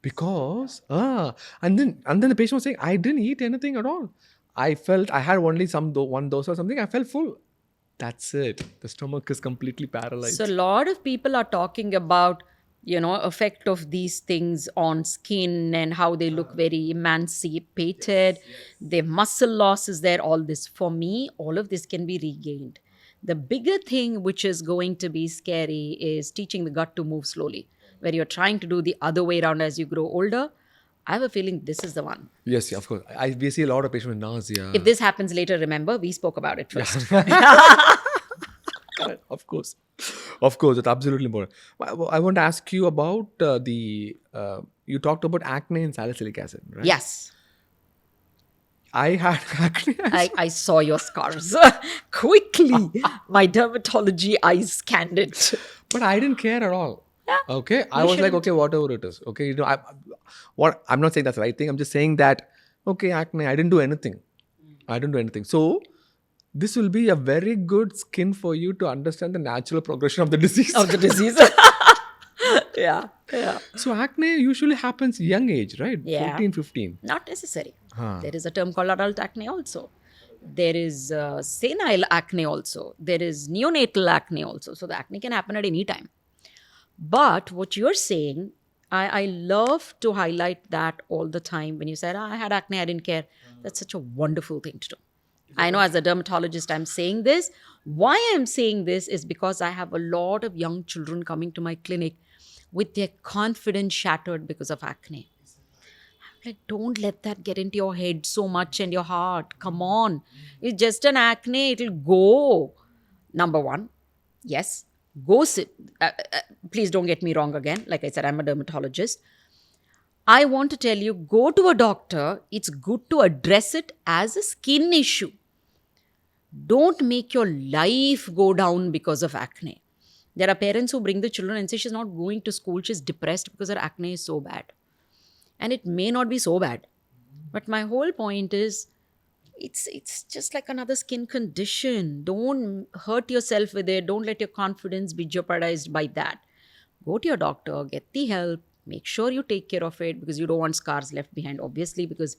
Because, and then the patient was saying, I didn't eat anything at all. I felt, I had only one dose or something. I felt full. That's it. The stomach is completely paralyzed. So a lot of people are talking about, effect of these things on skin and how they look very emancipated. Their muscle loss is there, all this. For me, all of this can be regained. The bigger thing which is going to be scary is teaching the gut to move slowly, where you're trying to do the other way around as you grow older. I have a feeling this is the one. Yes, of course. We see a lot of patients with nausea. If this happens later, remember, we spoke about it first. Of course, it's absolutely important. I want to ask you about you talked about acne and salicylic acid, right? Yes. I had acne. I saw your scars. Quickly, my dermatology eyes scanned it. But I didn't care at all. Yeah, okay, I was like, okay, whatever it is. Okay, I'm not saying that's the right thing. I'm just saying that, okay, acne, I didn't do anything. So this will be a very good skin for you to understand the natural progression of the disease. Yeah. So acne usually happens young age, right? Yeah. 14, 15. Not necessary. There is a term called adult acne also. There is senile acne also. There is neonatal acne also. So the acne can happen at any time. But what you're saying, I love to highlight that all the time. When you said, I had acne, I didn't care. That's such a wonderful thing to do. I know as a dermatologist, I'm saying this. Why I'm saying this is because I have a lot of young children coming to my clinic with their confidence shattered because of acne. Like, don't let that get into your head so much and your heart. Come on. It's just an acne. It'll go. Number one, yes, go sit. Please don't get me wrong again. Like I said, I'm a dermatologist. I want to tell you, go to a doctor. It's good to address it as a skin issue. Don't make your life go down because of acne. There are parents who bring the children and say she's not going to school. She's depressed because her acne is so bad. And it may not be so bad. But my whole point is, it's just like another skin condition. Don't hurt yourself with it. Don't let your confidence be jeopardized by that. Go to your doctor, get the help, make sure you take care of it, because you don't want scars left behind, obviously, because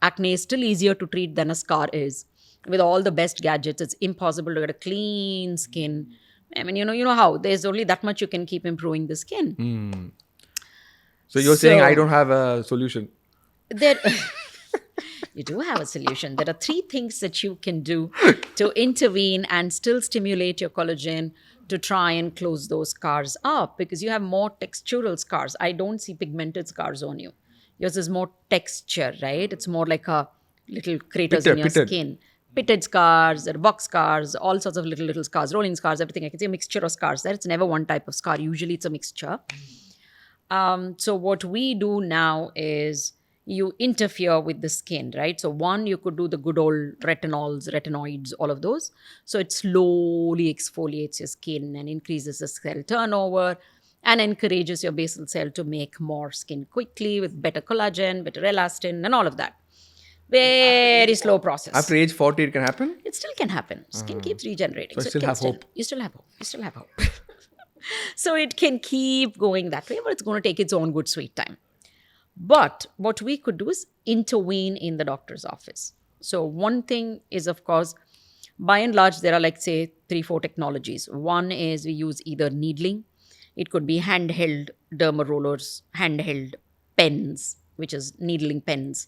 acne is still easier to treat than a scar is. With all the best gadgets, it's impossible to get a clean skin. I mean, you know how there's only that much you can keep improving the skin. So you're saying I don't have a solution? There, you do have a solution. There are 3 things that you can do to intervene and still stimulate your collagen to try and close those scars up, because you have more textural scars. I don't see pigmented scars on you. Yours is more texture, right? It's more like a little craters in your skin. Pitted scars, there are box scars, all sorts of little scars, rolling scars, everything. I can see a mixture of scars there. It's never one type of scar. Usually it's a mixture. So what we do now is you interfere with the skin, right? So one, you could do the good old retinols, retinoids, all of those. So it slowly exfoliates your skin and increases the cell turnover and encourages your basal cell to make more skin quickly with better collagen, better elastin, and all of that. Very slow process. After age 40, it can happen? It still can happen. Skin keeps regenerating. So I still have hope. You still have hope. You still have hope. So it can keep going that way, but it's going to take its own good sweet time. But what we could do is intervene in the doctor's office. So one thing is, of course, by and large, there are like, say, 3-4 technologies. One is we use either needling. It could be handheld derma rollers, handheld pens, which is needling pens.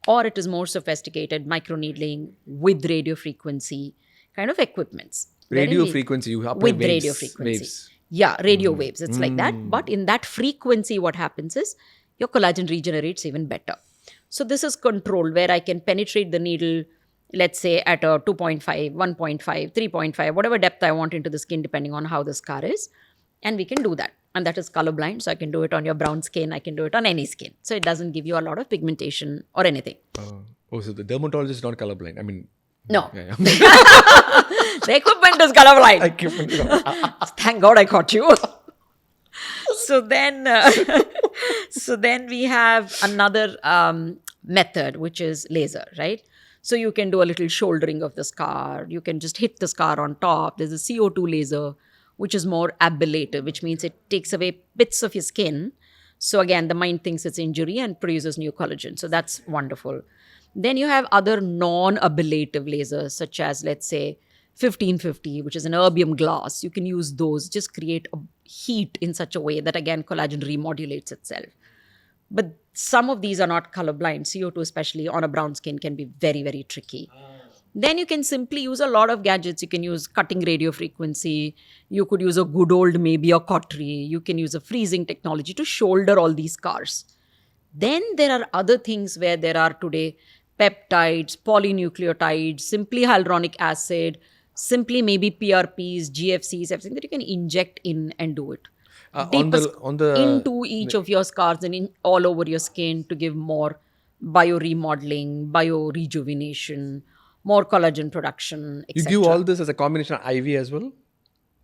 Or it is more sophisticated microneedling with radio frequency kind of equipments. Radio frequency, you have with waves, radio frequency. Waves. Yeah, radio waves. It's like that. But in that frequency, what happens is your collagen regenerates even better. So this is controlled, where I can penetrate the needle, let's say at a 2.5, 1.5, 3.5, whatever depth I want into the skin, depending on how the scar is. And we can do that. And that is colorblind. So I can do it on your brown skin. I can do it on any skin. So it doesn't give you a lot of pigmentation or anything. So the dermatologist is not colorblind. I mean, no. Yeah. The equipment is colorblind. Thank God I caught you. So then we have another method, which is laser, right? So you can do a little shouldering of the scar. You can just hit the scar on top. There's a CO2 laser, which is more ablative, which means it takes away bits of your skin. So again, the mind thinks it's injury and produces new collagen. So that's wonderful. Then you have other non-ablative lasers, such as, let's say, 1550, which is an erbium glass. You can use those, just create a heat in such a way that, again, collagen remodulates itself. But some of these are not colorblind. CO2, especially on a brown skin, can be very, very tricky. Then you can simply use a lot of gadgets. You can use cutting radio frequency. You could use a good old, maybe a cautery. You can use a freezing technology to shoulder all these scars. Then there are other things where there are today peptides, polynucleotides, simply hyaluronic acid, simply maybe PRPs, GFCs, everything that you can inject in and do it. Into each of your scars and all over your skin to give more bioremodeling, biorejuvenation, more collagen production, etc. You give all this as a combination of IV as well?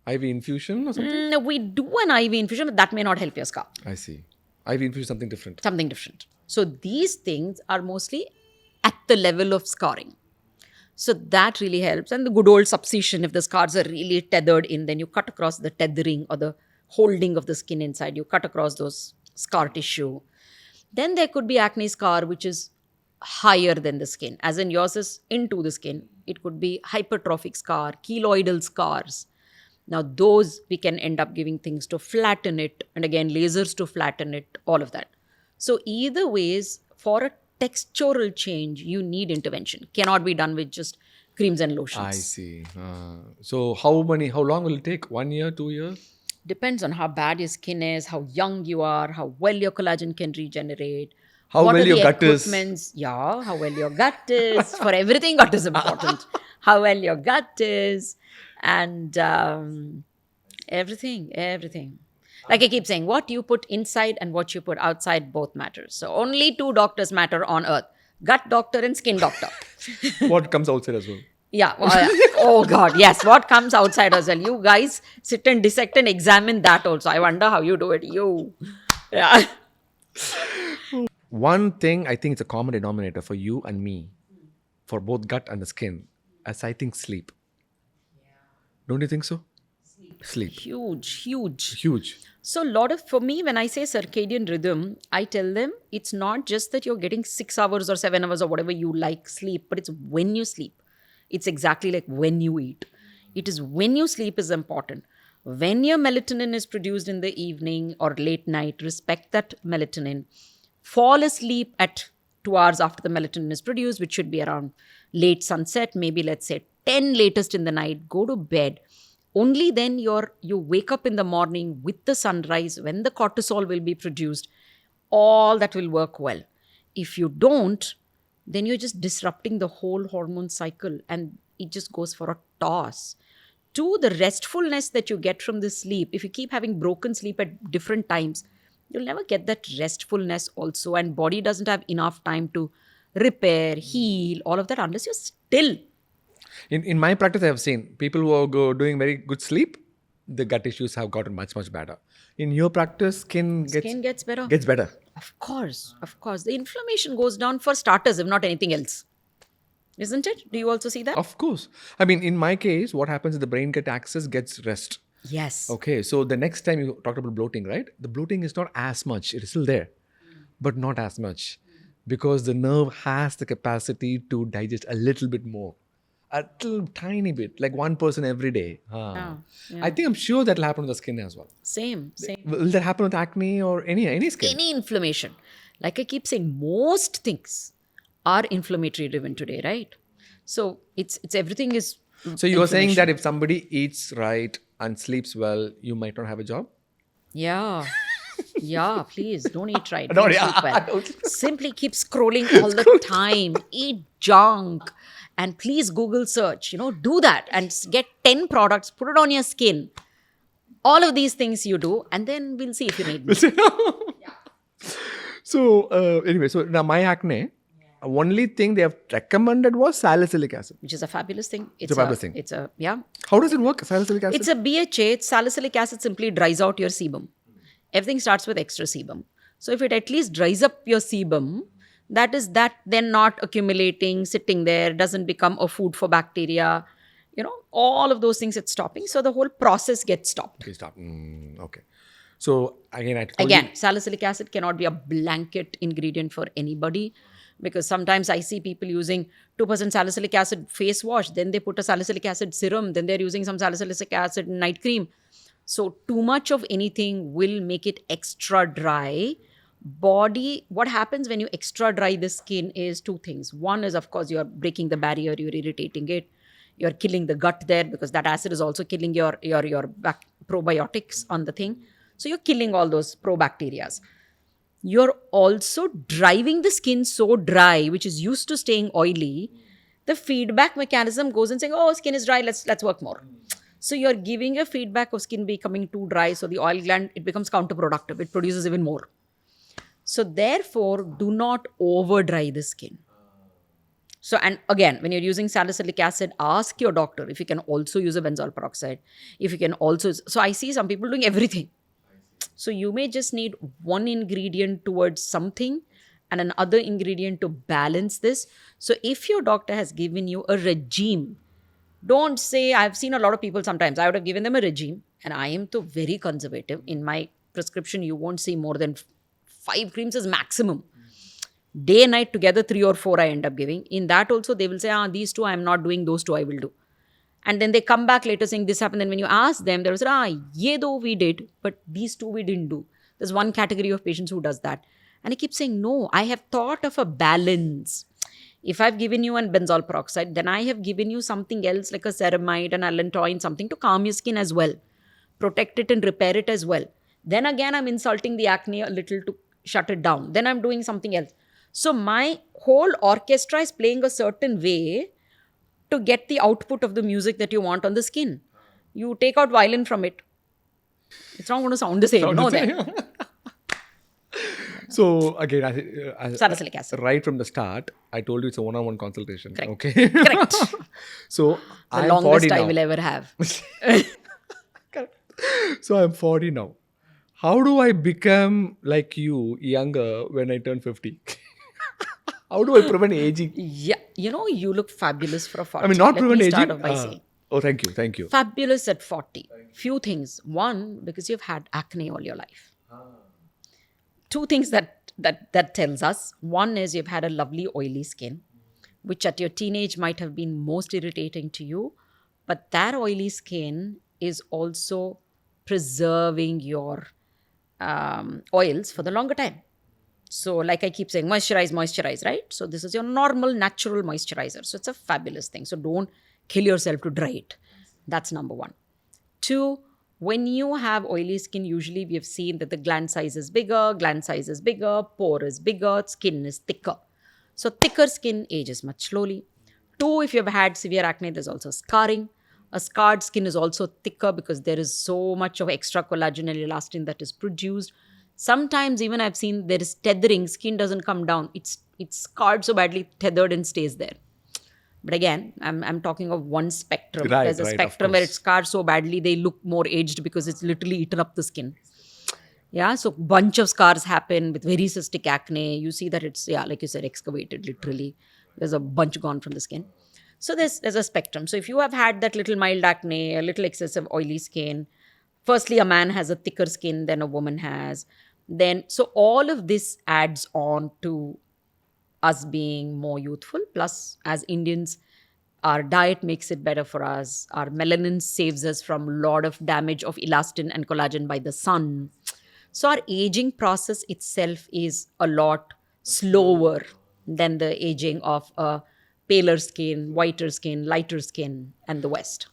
IV infusion or something? We do an IV infusion, but that may not help your scar. I see. IV infusion is something different. Something different. So these things are mostly at the level of scarring. So that really helps. And the good old subcision, if the scars are really tethered in, then you cut across the tethering or the holding of the skin inside. You cut across those scar tissue. Then there could be acne scar, which is higher than the skin. As in yours is into the skin. It could be hypertrophic scar, keloidal scars. Now, those we can end up giving things to flatten it, and again, lasers to flatten it, all of that. So, either ways, for a textural change, you need intervention. Cannot be done with just creams and I lotions. see. So how long will it take? 1 year, 2 years? Depends on how bad your skin is, how young you are, how well your collagen can regenerate, How what well are your the gut is? equipments. Yeah, how well your gut is. For everything, gut is important. How well your gut is, and everything. Like I keep saying, what you put inside and what you put outside both matters. So only two doctors matter on earth: gut doctor and skin doctor. What comes outside as well? Yeah. Oh God. Yes. What comes outside as well? You guys sit and dissect and examine that also. I wonder how you do it. You. Yeah. One thing I think it's a common denominator for you and me, for both gut and the skin, as I think sleep. Don't you think so? Sleep. Huge. Huge. So a lot of, for me, when I say circadian rhythm, I tell them it's not just that you're getting 6 hours or 7 hours or whatever you like sleep, but it's when you sleep. It's exactly like when you eat. It is when you sleep is important. When your melatonin is produced in the evening or late night, respect that melatonin. Fall asleep at 2 hours after the melatonin is produced, which should be around late sunset, maybe let's say 10 latest in the night. Go to bed. Only then you wake up in the morning with the sunrise when the cortisol will be produced. All that will work well. If you don't, then you're just disrupting the whole hormone cycle and it just goes for a toss. Two, the restfulness that you get from the sleep, if you keep having broken sleep at different times, you'll never get that restfulness also, and body doesn't have enough time to repair, heal, all of that unless you're still. In my practice, I have seen people who are doing very good sleep, the gut issues have gotten much better. In your practice, Skin gets better. gets better. Of course. The inflammation goes down for starters, if not anything else. Isn't it? Do you also see that? Of course. I mean, in my case, what happens is the brain gets access, gets rest. Yes. Okay, so the next time you talked about bloating, right? The bloating is not as much. It is still there, but not as much because the nerve has the capacity to digest a little bit more. A little tiny bit, like 1% every day. Yeah. I think I'm sure that'll happen to the skin as well. Same. Will that happen with acne or any skin? Any inflammation. Like I keep saying, most things are inflammatory driven today, right? So it's everything is. So you are saying inflammation. that if somebody eats right and sleeps well, you might not have a job? Yeah. Yeah, please don't eat right. No, Don't yeah, sleep well. don't. Simply keep scrolling all the time. Eat junk. And please Google search. Do that and get 10 products, put it on your skin. All of these things you do, and then we'll see if you need me. So anyway, so now my acne, only thing they have recommended was salicylic acid. Which is a fabulous thing. It's a fabulous thing. It's a, yeah. How does it work, salicylic acid? It's a BHA. Salicylic acid simply dries out your sebum. Everything starts with extra sebum. So if it at least dries up your sebum, that is that then not accumulating, sitting there, doesn't become a food for bacteria. All of those things it's stopping. So the whole process gets stopped. Okay, stop. Okay. So again, I told you, Salicylic acid cannot be a blanket ingredient for anybody because sometimes I see people using 2% salicylic acid face wash, then they put a salicylic acid serum, then they're using some salicylic acid night cream. So too much of anything will make it extra dry. Body, what happens when you extra dry the skin is two things. One is, of course, you're breaking the barrier, you're irritating it, you're killing the gut there because that acid is also killing your probiotics on the thing. So you're killing all those probacterias. You're also driving the skin so dry, which is used to staying oily. The feedback mechanism goes and saying, "Oh, skin is dry. Let's work more." So you're giving a feedback of skin becoming too dry. So the oil gland, it becomes counterproductive. It produces even more. So therefore, do not over dry the skin. So, and again, when you're using salicylic acid, ask your doctor if you can also use a benzoyl peroxide. If you can also, so I see some people doing everything. So you may just need one ingredient towards something and another ingredient to balance this. So if your doctor has given you a regime, don't say, I've seen a lot of people sometimes, I would have given them a regime and I am too very conservative. In my prescription, you won't see more than 5 creams is maximum. Day and night together, 3 or 4 I end up giving. In that also, they will say, these two I am not doing, those two I will do. And then they come back later saying this happened. And when you ask them, they will say, ye do we did, but these two we didn't do. There's one category of patients who does that. And I keep saying, no, I have thought of a balance. If I've given you an benzoyl peroxide, then I have given you something else like a ceramide, an allantoin, something to calm your skin as well, protect it and repair it as well. Then again, I'm insulting the acne a little to shut it down. Then I'm doing something else. So my whole orchestra is playing a certain way to get the output of the music that you want on the skin. You take out violin from it. It's not going to sound the same. Sound No, the there. same. So again, Salicylic acid. right from the start, I told you it's a one-on-one consultation. Correct. Okay. Correct. So The I'm 40 longest I now. will ever have. So I'm 40 now. How do I become like you younger when I turn 50? How do I prevent aging? Yeah. You look fabulous for a 40. I mean, not Let prevent me aging. start off by saying. Oh, thank you. Thank you. Fabulous at 40. Few things. One, because you've had acne all your life. Two things that tells us. One is you've had a lovely oily skin, which at your teenage might have been most irritating to you. But that oily skin is also preserving your oils for the longer time. So like I keep saying, moisturize, right? So this is your normal, natural moisturizer. So it's a fabulous thing. So don't kill yourself to dry it. That's number one. Two, when you have oily skin, usually we have seen that the gland size is bigger, pore is bigger, skin is thicker. So thicker skin ages much slowly. Two, if you've had severe acne, there's also scarring. A scarred skin is also thicker because there is so much of extra collagen and elastin that is produced. Sometimes even I've seen there is tethering, skin doesn't come down. It's scarred so badly, tethered and stays there. But again, I'm talking of one spectrum. Right, There's a right, of spectrum where course. it's scarred so badly, they look more aged because it's literally eaten up the skin. Yeah, so bunch of scars happen with very cystic acne. You see that it's, like you said, excavated literally. There's a bunch gone from the skin. So there's a spectrum. So if you have had that little mild acne, a little excessive oily skin, firstly, a man has a thicker skin than a woman has. Then, so all of this adds on to us being more youthful. Plus, as Indians, our diet makes it better for us. Our melanin saves us from a lot of damage of elastin and collagen by the sun. So our aging process itself is a lot slower than the aging of a paler skin, whiter skin, lighter skin, and the West.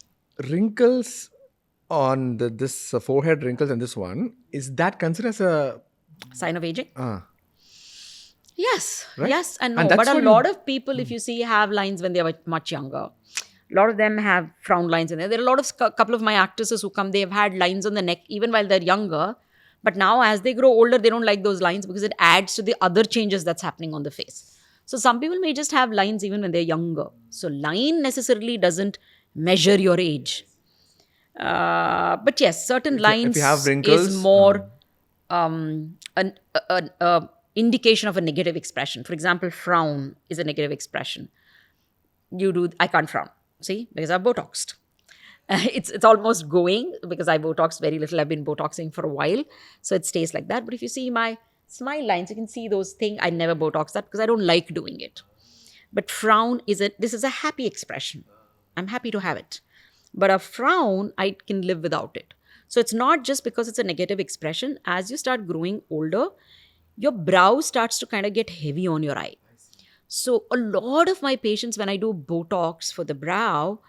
Wrinkles on this forehead wrinkles and this one, is that considered as a... Sign of aging? Yes, Right? yes and no. And that's But a what lot of people, if you see, have lines when they were much younger. A lot of them have frown lines in there. There are a lot of couple of my actresses who come, they've had lines on the neck even while they're younger. But now as they grow older, they don't like those lines because it adds to the other changes that's happening on the face. So some people may just have lines even when they're younger. So line necessarily doesn't measure your age. But yes, certain lines you have wrinkles, is more an indication of a negative expression. For example, frown is a negative expression. I can't frown, see, because I've Botoxed. It's almost going because I Botoxed very little. I've been Botoxing for a while, so it stays like that. But if you see my smile lines, you can see those things. I never Botox that because I don't like doing it. But frown this is a happy expression. I'm happy to have it. But a frown, I can live without it. So it's not just because it's a negative expression. As you start growing older, your brow starts to kind of get heavy on your eye. So a lot of my patients, when I do Botox for the brow,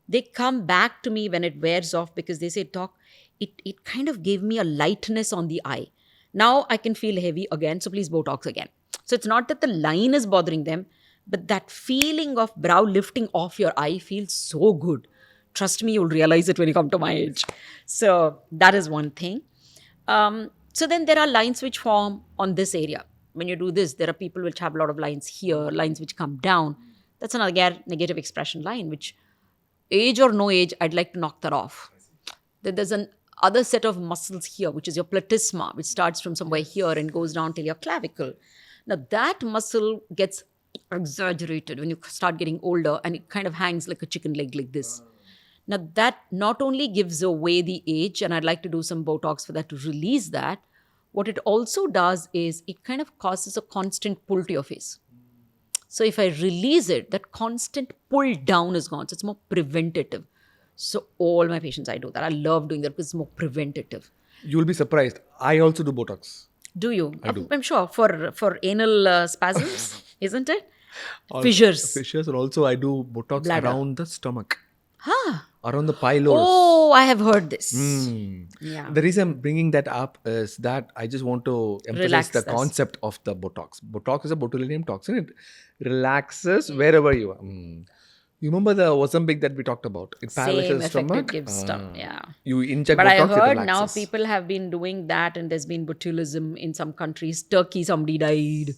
they come back to me when it wears off because they say, Doc, it kind of gave me a lightness on the eye. Now I can feel heavy again, so please Botox again. So it's not that the line is bothering them, but that feeling of brow lifting off your eye feels so good. Trust me, you'll realize it when you come to my age. So that is one thing. So then there are lines which form on this area. When you do this, there are people which have a lot of lines here, lines which come down. That's another negative expression line, which age or no age, I'd like to knock that off. Then there's an other set of muscles here, which is your platysma, which starts from somewhere here and goes down till your clavicle. Now that muscle gets exaggerated when you start getting older and it kind of hangs like a chicken leg like this. Now that not only gives away the age, and I'd like to do some Botox for that to release that, what it also does is it kind of causes a constant pull to your face. So if I release it, that constant pull down is gone. So it's more preventative. So all my patients, I do that. I love doing that because it's more preventative. You'll be surprised. I also do Botox. Do you? I do. I'm sure for anal spasms, isn't it? Also, Fissures, fissures, and also I do Botox bladder. around the stomach, Huh. around the pylorus. Oh, I have heard this. Yeah. The reason I'm bringing that up is that I just want to emphasize Relax the this. concept of the Botox. Botox is a botulinum toxin. It relaxes wherever you are. You remember the Ozempic that we talked about? It Same paralyzes effect it stomach. gives stuff. Yeah. You inject But I Botox, it heard now relaxes. people have been doing that and there's been botulism in some countries. Turkey, somebody died.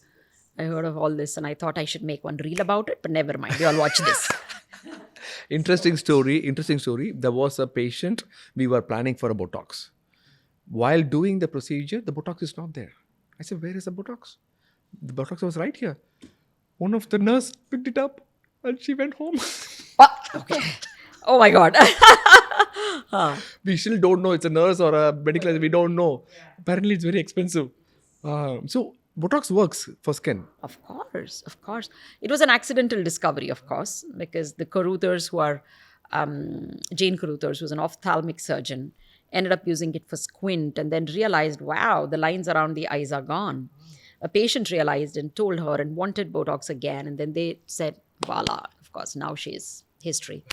I heard of all this and I thought I should make one reel about it, but never mind. You all watch this. Interesting story. Interesting story. There was a patient. We were planning for a Botox. While doing the procedure, the Botox is not there. I said, "Where is the Botox?" The Botox was right here. One of the nurse picked it up and she went home. Okay. Oh my God. We still don't know it's a nurse or a medical. We don't know. Apparently, it's very expensive. So Botox works for skin. Of course, of course. It was an accidental discovery, of course, because the Caruthers who are, Jane Caruthers, who's an ophthalmic surgeon, ended up using it for squint and then realized, wow, the lines around the eyes are gone. A patient realized and told her and wanted Botox again. And then they said, voila, of course, now she's history.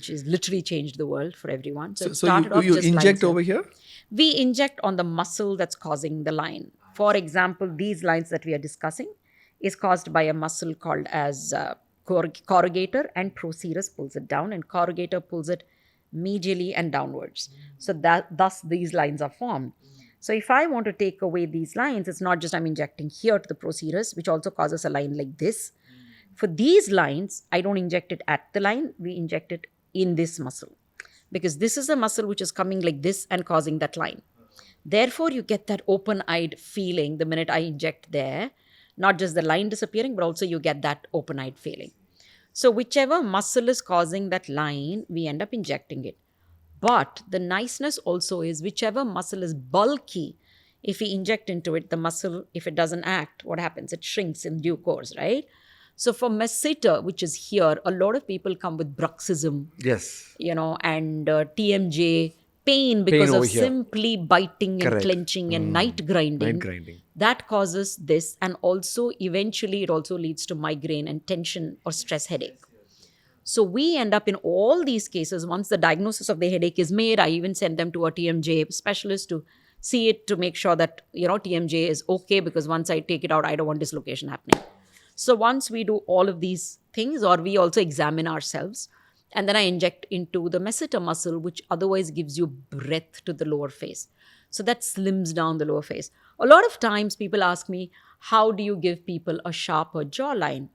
She's literally changed the world for everyone. So, it So started off you just inject lines over here? we inject on the muscle that's causing the line. For example, these lines that we are discussing is caused by a muscle called as corrugator, and procerus pulls it down and corrugator pulls it medially and downwards. So that thus these lines are formed. So if I want to take away these lines, it's not just I'm injecting here to the procerus, which also causes a line like this. For these lines, I don't inject it at the line, we inject it in this muscle because this is a muscle which is coming like this and causing that line. Therefore, you get that open-eyed feeling the minute I inject there, not just the line disappearing, but also you get that open-eyed feeling. So whichever muscle is causing that line, we end up injecting it. But the niceness also is whichever muscle is bulky, if we inject into it, the muscle, if it doesn't act, what happens? It shrinks in due course, right? So for masseter, which is here, a lot of people come with bruxism, Yes. and TMJ, pain Pain because over of here. simply biting and Correct. clenching and night grinding. Night grinding. That causes this, and also eventually it also leads to migraine and tension or stress headache. So we end up in all these cases, once the diagnosis of the headache is made, I even send them to a TMJ specialist to see it to make sure that, TMJ is okay, because once I take it out, I don't want dislocation happening. So once we do all of these things, or we also examine ourselves, and then I inject into the masseter muscle, which otherwise gives you breadth to the lower face. So that slims down the lower face. A lot of times people ask me, how do you give people a sharper jawline?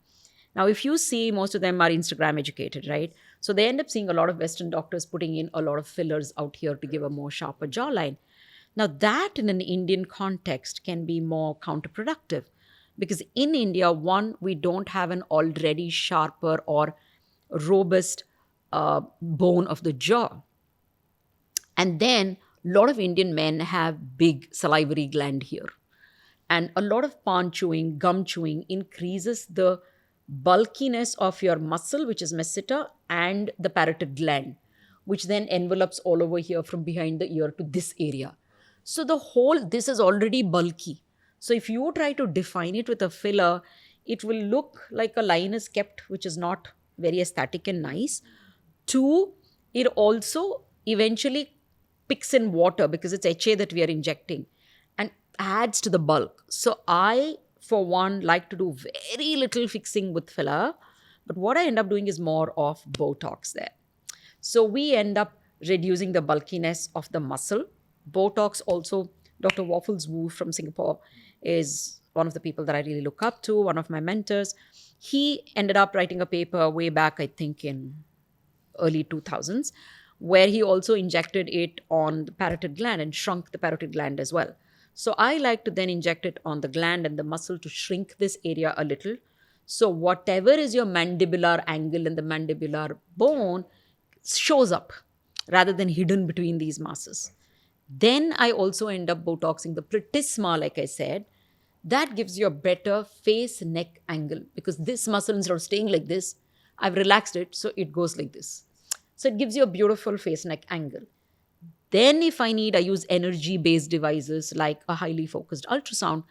Now, if you see, most of them are Instagram educated, right? So they end up seeing a lot of Western doctors putting in a lot of fillers out here to give a more sharper jawline. Now, that in an Indian context can be more counterproductive because in India, one, we don't have an already sharper or robust bone of the jaw. And then a lot of Indian men have big salivary gland here. And a lot of pan chewing, gum chewing increases the bulkiness of your muscle, which is masseter, and the parotid gland, which then envelopes all over here from behind the ear to this area. So this is already bulky. So if you try to define it with a filler, it will look like a line is kept, which is not very aesthetic and nice. Two, it also eventually picks in water because it's HA that we are injecting and adds to the bulk. So I, for one, like to do very little fixing with filler, but what I end up doing is more of Botox there. So we end up reducing the bulkiness of the muscle. Botox also, Dr. Waffles Wu from Singapore is one of the people that I really look up to, one of my mentors. He ended up writing a paper way back, I think in early 2000s, where he also injected it on the parotid gland and shrunk the parotid gland as well. So I like to then inject it on the gland and the muscle to shrink this area a little. So whatever is your mandibular angle and the mandibular bone shows up rather than hidden between these masses. Then I also end up Botoxing the platysma, like I said. That gives you a better face-neck angle because this muscle, instead of staying like this, I've relaxed it, so it goes like this. So it gives you a beautiful face neck angle. Then, if I need, I use energy based devices like a highly focused ultrasound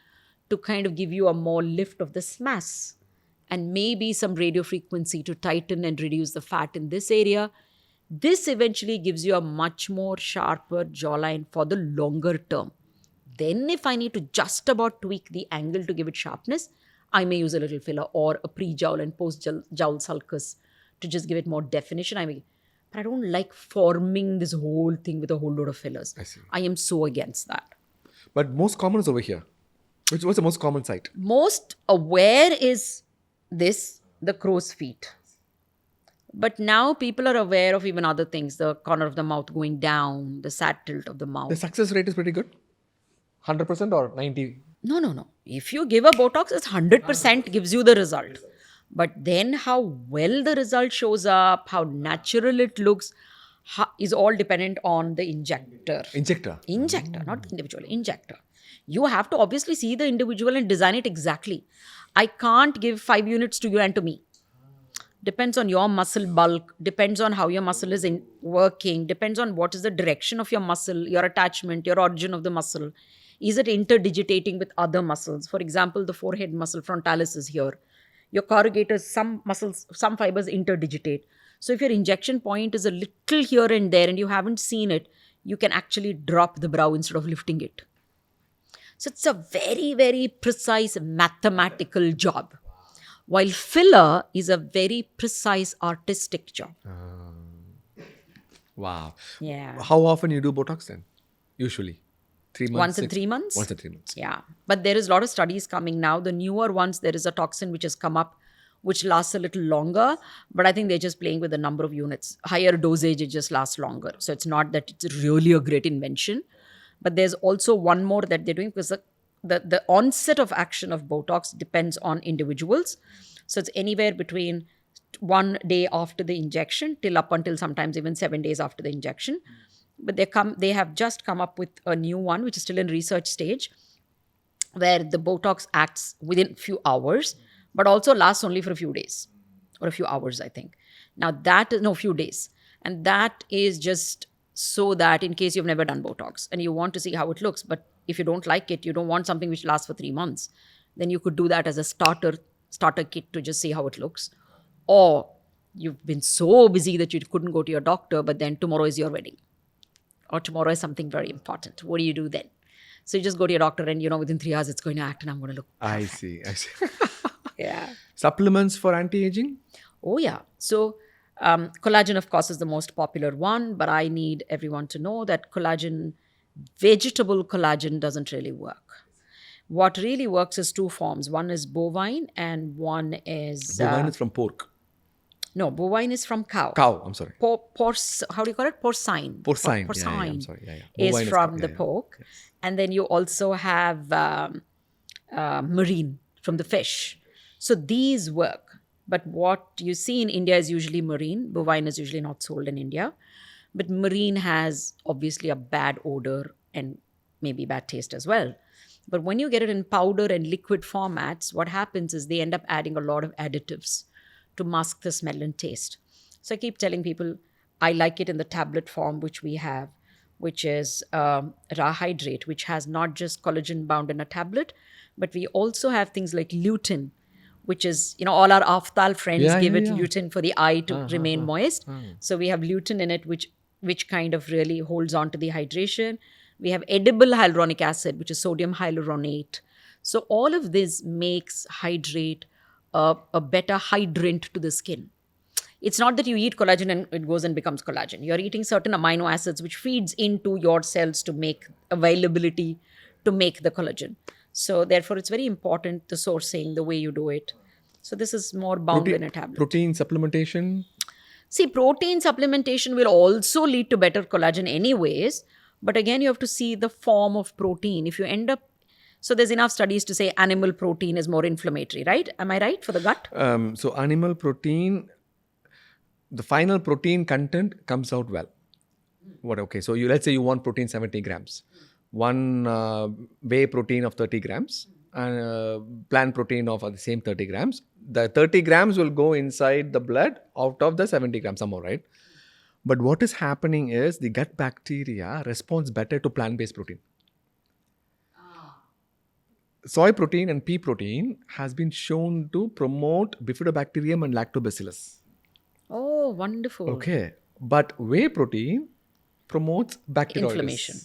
to kind of give you a more lift of this mass, and maybe some radio frequency to tighten and reduce the fat in this area. This eventually gives you a much more sharper jawline for the longer term. Then, if I need to just about tweak the angle to give it sharpness, I may use a little filler or a pre-jowl and post-jowl sulcus to just give it more definition. But I don't like forming this whole thing with a whole lot of fillers. I see. I am so against that. But most common is over here. What's the most common site? Most aware is this, the crow's feet. But now people are aware of even other things, the corner of the mouth going down, the sad tilt of the mouth. The success rate is pretty good. 100% or 90? No. If you give a Botox, it's 100% gives you the result. But then how well the result shows up, how natural it looks, is all dependent on the injector. Injector, Not individual, injector. You have to obviously see the individual and design it exactly. I can't give 5 units to you and to me. Depends on your muscle bulk, depends on how your muscle is working, depends on what is the direction of your muscle, your attachment, your origin of the muscle. Is it interdigitating with other muscles? For example, the forehead muscle frontalis is here. Your corrugators, some muscles, some fibers interdigitate. So if your injection point is a little here and there and you haven't seen it, you can actually drop the brow instead of lifting it. So it's a very, very precise mathematical job. While filler is a very precise artistic job. Wow. Yeah. How often you do Botox then? Usually? 3 months? Once in 3 months? Once in 3 months. Yeah. But there is a lot of studies coming now. The newer ones, there is a toxin which has come up, which lasts a little longer. But I think they're just playing with the number of units. Higher dosage, it just lasts longer. So it's not that it's really a great invention. But there's also one more that they're doing because the onset of action of Botox depends on individuals. So it's anywhere between 1 day after the injection till up until sometimes even 7 days after the injection. But they have just come up with a new one, which is still in research stage, where the Botox acts within a few hours, but also lasts only for a few days or a few hours, I think. Now few days. And that is just so that in case you've never done Botox and you want to see how it looks, but if you don't like it, you don't want something which lasts for 3 months, then you could do that as a starter kit to just see how it looks. Or you've been so busy that you couldn't go to your doctor, but then tomorrow is your wedding. Or tomorrow is something very important. What do you do then? So you just go to your doctor and, within 3 hours, it's going to act and I'm going to look perfect. I see. Yeah. Supplements for anti-aging? Oh, yeah. So collagen, of course, is the most popular one. But I need everyone to know that vegetable collagen doesn't really work. What really works is 2 forms. One is bovine and one is... Bovine is from pork. No, bovine is from cow. I'm sorry. How do you call it? Porcine. Porcine. Porcine. Yeah, I'm sorry. Yeah. Is from the pork. Yes. And then you also have marine from the fish. So these work. But what you see in India is usually marine. Bovine is usually not sold in India. But marine has obviously a bad odor and maybe bad taste as well. But when you get it in powder and liquid formats, what happens is they end up adding a lot of additives to mask the smell and taste. So I keep telling people, I like it in the tablet form, which we have, which is Raw Hydrate, which has not just collagen bound in a tablet, but we also have things like lutein, which is, all our Aftal friends give it lutein for the eye to remain moist. So we have lutein in it, which kind of really holds on to the hydration. We have edible hyaluronic acid, which is sodium hyaluronate. So all of this makes Hydrate a better hydrant to the skin. It's not that you eat collagen and it goes and becomes collagen. You're eating certain amino acids which feeds into your cells to make availability to make the collagen. So therefore, it's very important, the sourcing, the way you do it. So this is more bound in a tablet. Protein supplementation? See, protein supplementation will also lead to better collagen anyways. But again, you have to see the form of protein. If you end up... So there's enough studies to say animal protein is more inflammatory, right? Am I right for the gut? So animal protein, the final protein content comes out well. Okay, so let's say you want protein 70 grams. One whey protein of 30 grams and plant protein of the same 30 grams. The 30 grams will go inside the blood out of the 70 grams somehow, right? But what is happening is the gut bacteria responds better to plant-based protein. Soy protein and pea protein has been shown to promote bifidobacterium and lactobacillus. Oh, wonderful. Okay. But whey protein promotes bacteroides. Inflammation.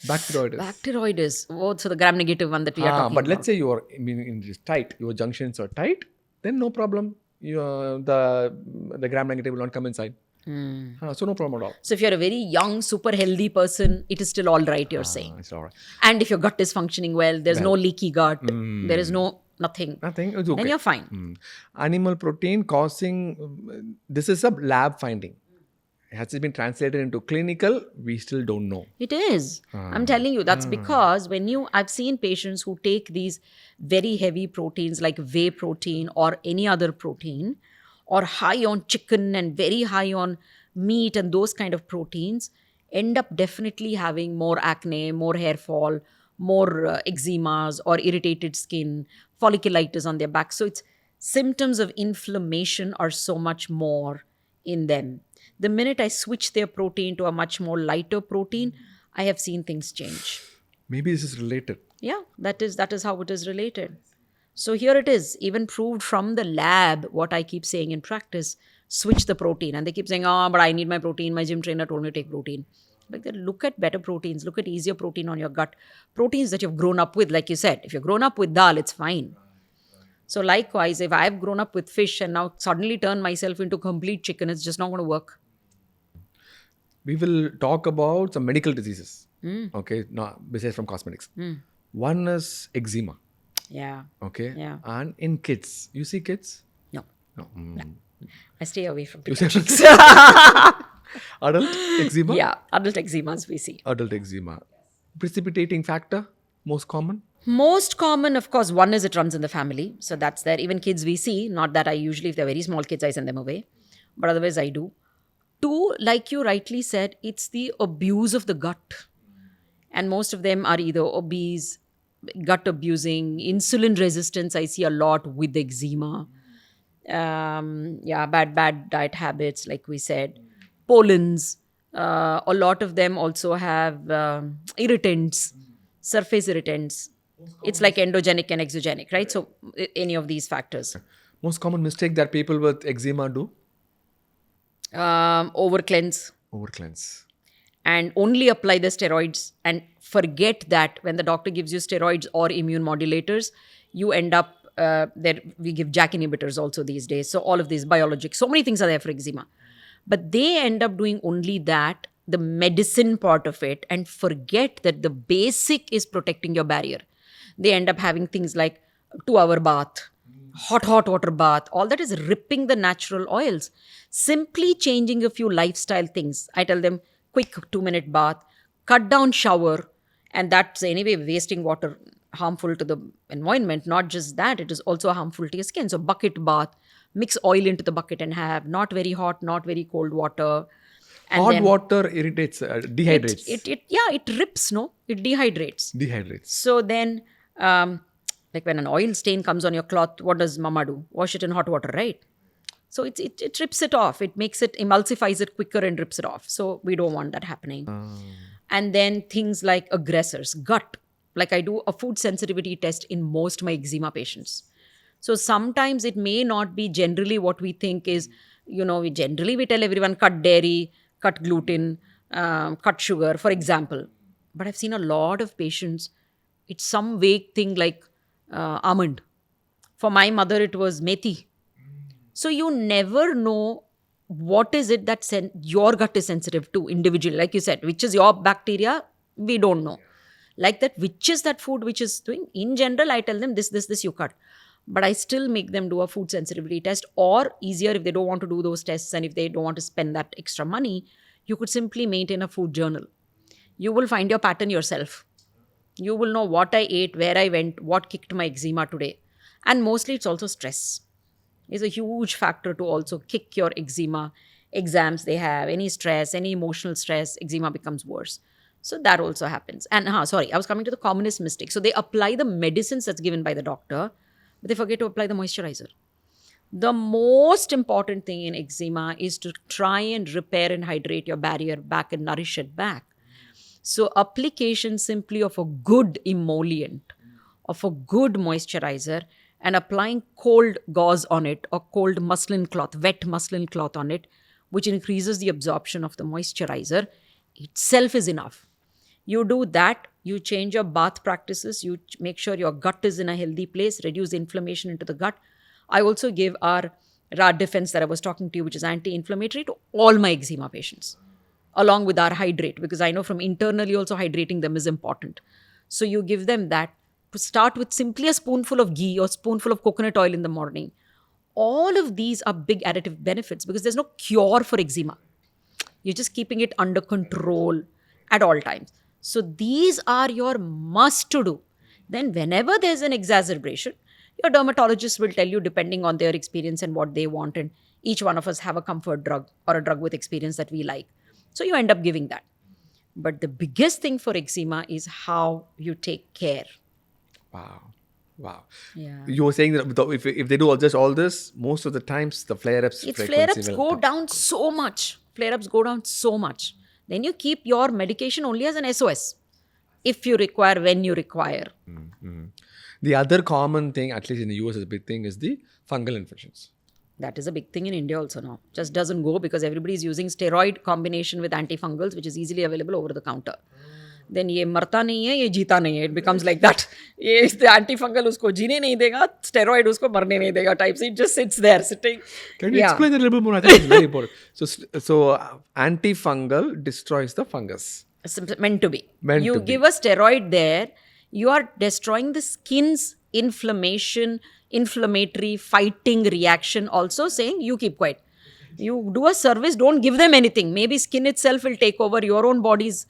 Bacteroides. Bacteroides. Oh, so the gram-negative one that we are talking but about. let's say your immune is tight, your junctions are tight, then no problem. The gram-negative will not come inside. So no problem at all. So if you're a very young, super healthy person, it is still all right, you're saying. It's all right. And if your gut is functioning well, there's no leaky gut, there is no nothing. Nothing. It's okay. Then you're fine. Animal protein causing, this is a lab finding. Has it been translated into clinical? We still don't know. It is. I'm telling you, that's because I've seen patients who take these very heavy proteins like whey protein or any other protein, or high on chicken and very high on meat and those kind of proteins, end up definitely having more acne, more hair fall, more eczemas or irritated skin, folliculitis on their back. So it's symptoms of inflammation are so much more in them. The minute I switch their protein to a much more lighter protein, I have seen things change. Maybe this is related. Yeah, that is how it is related. So here it is, even proved from the lab, what I keep saying in practice, switch the protein. And they keep saying, oh, but I need my protein. My gym trainer told me to take protein. Like that, look at better proteins. Look at easier protein on your gut. Proteins that you've grown up with, like you said. If you've grown up with dal, it's fine. So likewise, if I've grown up with fish and now suddenly turn myself into complete chicken, it's just not going to work. We will talk about some medical diseases. Okay, no, besides from cosmetics. One is eczema. Yeah. Okay. Yeah. And in kids, you see kids? No. No. I stay away from You say pediatrics. adult eczema? Yeah, adult eczemas we see. Adult eczema. Precipitating factor, most common? Most common, of course, one is it runs in the family. So that's there. Even kids we see, not that I usually, if they're very small kids, I send them away. But otherwise I do. Two, like you rightly said, it's the abuse of the gut. And most of them are either obese, gut abusing, insulin resistance, I see a lot with eczema. Bad diet habits, like we said. Pollens. A lot of them also have irritants, surface irritants. It's like endogenic and exogenic, right? So any of these factors. Most common mistake that people with eczema do? Over cleanse. Over cleanse. And only apply the steroids and forget that when the doctor gives you steroids or immune modulators, you end up we give JAK inhibitors also these days. So all of these biologics, so many things are there for eczema. But they end up doing only that, the medicine part of it, and forget that the basic is protecting your barrier. They end up having things like 2-hour bath, hot water bath. All that is ripping the natural oils. Simply changing a few lifestyle things. I tell them, quick 2-minute bath, cut down shower, and that's anyway wasting water, harmful to the environment. Not just that, it is also harmful to your skin. So bucket bath, mix oil into the bucket and have not very hot, not very cold water. And hot water irritates, dehydrates. It rips, no? It dehydrates. Dehydrates. So then, like when an oil stain comes on your cloth, what does mama do? Wash it in hot water, right? So it rips it off. It makes it, emulsifies it quicker and rips it off. So we don't want that happening. And then things like aggressors, gut. Like I do a food sensitivity test in most my eczema patients. So sometimes it may not be generally what we think is, we tell everyone cut dairy, cut gluten, cut sugar, for example. But I've seen a lot of patients, it's some vague thing like almond. For my mother, it was methi. So you never know what is it that your gut is sensitive to individually. Like you said, which is your bacteria, we don't know. Like that, which is that food which is doing. In general, I tell them this you cut. But I still make them do a food sensitivity test, or easier if they don't want to do those tests and if they don't want to spend that extra money, you could simply maintain a food journal. You will find your pattern yourself. You will know what I ate, where I went, what kicked my eczema today. And mostly it's also stress. It's a huge factor to also kick your eczema. Exams they have, any stress, any emotional stress, eczema becomes worse. So that also happens. And I was coming to the commonest mistake. So they apply the medicines that's given by the doctor, but they forget to apply the moisturizer. The most important thing in eczema is to try and repair and hydrate your barrier back and nourish it back. So, application simply of a good emollient, of a good moisturizer, and applying cold gauze on it or cold muslin cloth, wet muslin cloth on it, which increases the absorption of the moisturizer, itself is enough. You do that, you change your bath practices, you make sure your gut is in a healthy place, reduce inflammation into the gut. I also give our Rad Defense that I was talking to you, which is anti inflammatory, to all my eczema patients, along with our hydrate, because I know from internally also hydrating them is important. So you give them that. Start with simply a spoonful of ghee or spoonful of coconut oil in the morning. All of these are big additive benefits because there's no cure for eczema. You're just keeping it under control at all times. So these are your must to do. Then whenever there's an exacerbation, your dermatologist will tell you depending on their experience and what they want. And each one of us have a comfort drug or a drug with experience that we like. So you end up giving that. But the biggest thing for eczema is how you take care. Wow. Yeah. You were saying that if they do just all this, most of the times the flare-ups Its frequency flare-ups will go come. down so much. Flare-ups go down so much. Then you keep your medication only as an SOS. If you require, when you require. The other common thing, at least in the US is a big thing, is the fungal infections. That is a big thing in India also now. Just doesn't go because everybody is using steroid combination with antifungals, which is easily available over the counter. Then ये मरता नहीं है, ये जीता नहीं है. It becomes like that. ये the antifungal उसको जीने नहीं देगा, steroid उसको मरने नहीं देगा type. So it just sits there sitting. Can you explain that a little bit more? I think it's very important. So antifungal destroys the fungus. It's meant to be. Meant You to be. give a steroid there, you are destroying the skin's inflammatory fighting reaction, also saying you keep quiet. You do a service, don't give them anything. Maybe skin itself will take over, your own body's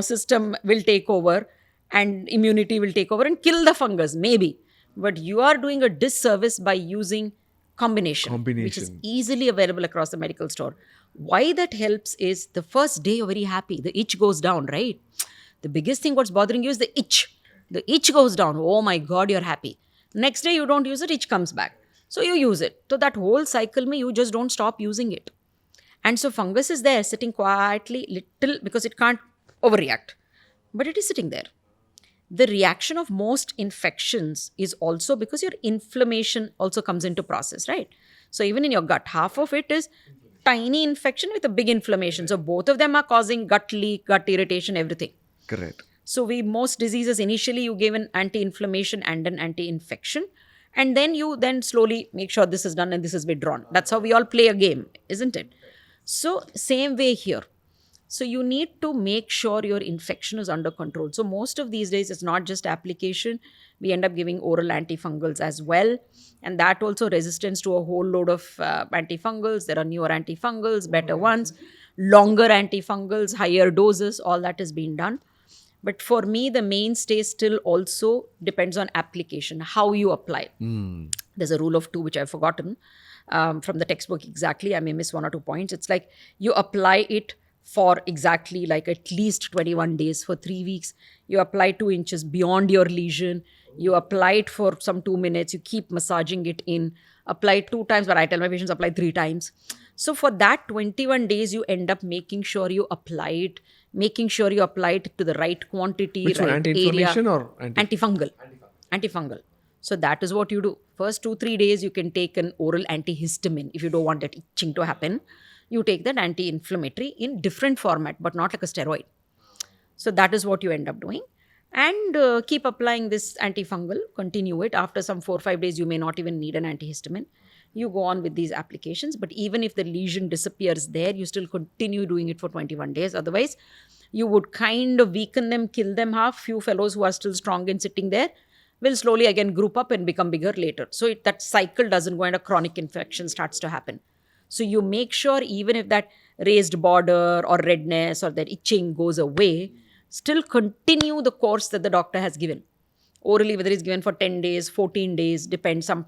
system will take over, and immunity will take over and kill the fungus, maybe. But you are doing a disservice by using combination, which is easily available across the medical store. Why that helps is the first day you're very happy. The itch goes down, right? The biggest thing what's bothering you is the itch. The itch goes down. Oh my God, you're happy. Next day you don't use it, itch comes back. So you use it. So that whole cycle, you just don't stop using it. And so fungus is there sitting quietly, little, because it can't overreact. But it is sitting there. The reaction of most infections is also because your inflammation also comes into process, right? So even in your gut, half of it is tiny infection with a big inflammation. So both of them are causing gut leak, gut irritation, everything. Correct. So most diseases, initially you give an anti-inflammation and an anti-infection. And then you slowly make sure this is done and this is withdrawn. That's how we all play a game, isn't it? So same way here. So you need to make sure your infection is under control. So most of these days, it's not just application. We end up giving oral antifungals as well. And that also resistance to a whole load of antifungals. There are newer antifungals, better ones, longer antifungals, higher doses. All that is being done. But for me, the mainstay still also depends on application, how you apply. There's a rule of two, which I've forgotten from the textbook exactly. I may miss 1 or 2 points. It's like you apply it for exactly like at least 21 days for 3 weeks. You apply 2 inches beyond your lesion. You apply it for some 2 minutes. You keep massaging it in. Apply it 2 times, but I tell my patients apply 3 times. So for that 21 days, you end up making sure you apply it, making sure you apply it to the right quantity, Which right one, anti-inflammation area. or Antifungal. Antifungal. So that is what you do. First 2-3 days, you can take an oral antihistamine if you don't want that itching to happen. You take that anti-inflammatory in different format, but not like a steroid. So that is what you end up doing. And keep applying this antifungal, continue it. After some 4-5 days, you may not even need an antihistamine. You go on with these applications. But even if the lesion disappears there, you still continue doing it for 21 days. Otherwise, you would kind of weaken them, kill them half. Few fellows who are still strong and sitting there will slowly again group up and become bigger later. So that cycle doesn't go and a chronic infection starts to happen. So you make sure even if that raised border or redness or that itching goes away, still continue the course that the doctor has given. Orally, whether it's given for 10 days, 14 days, depends. Some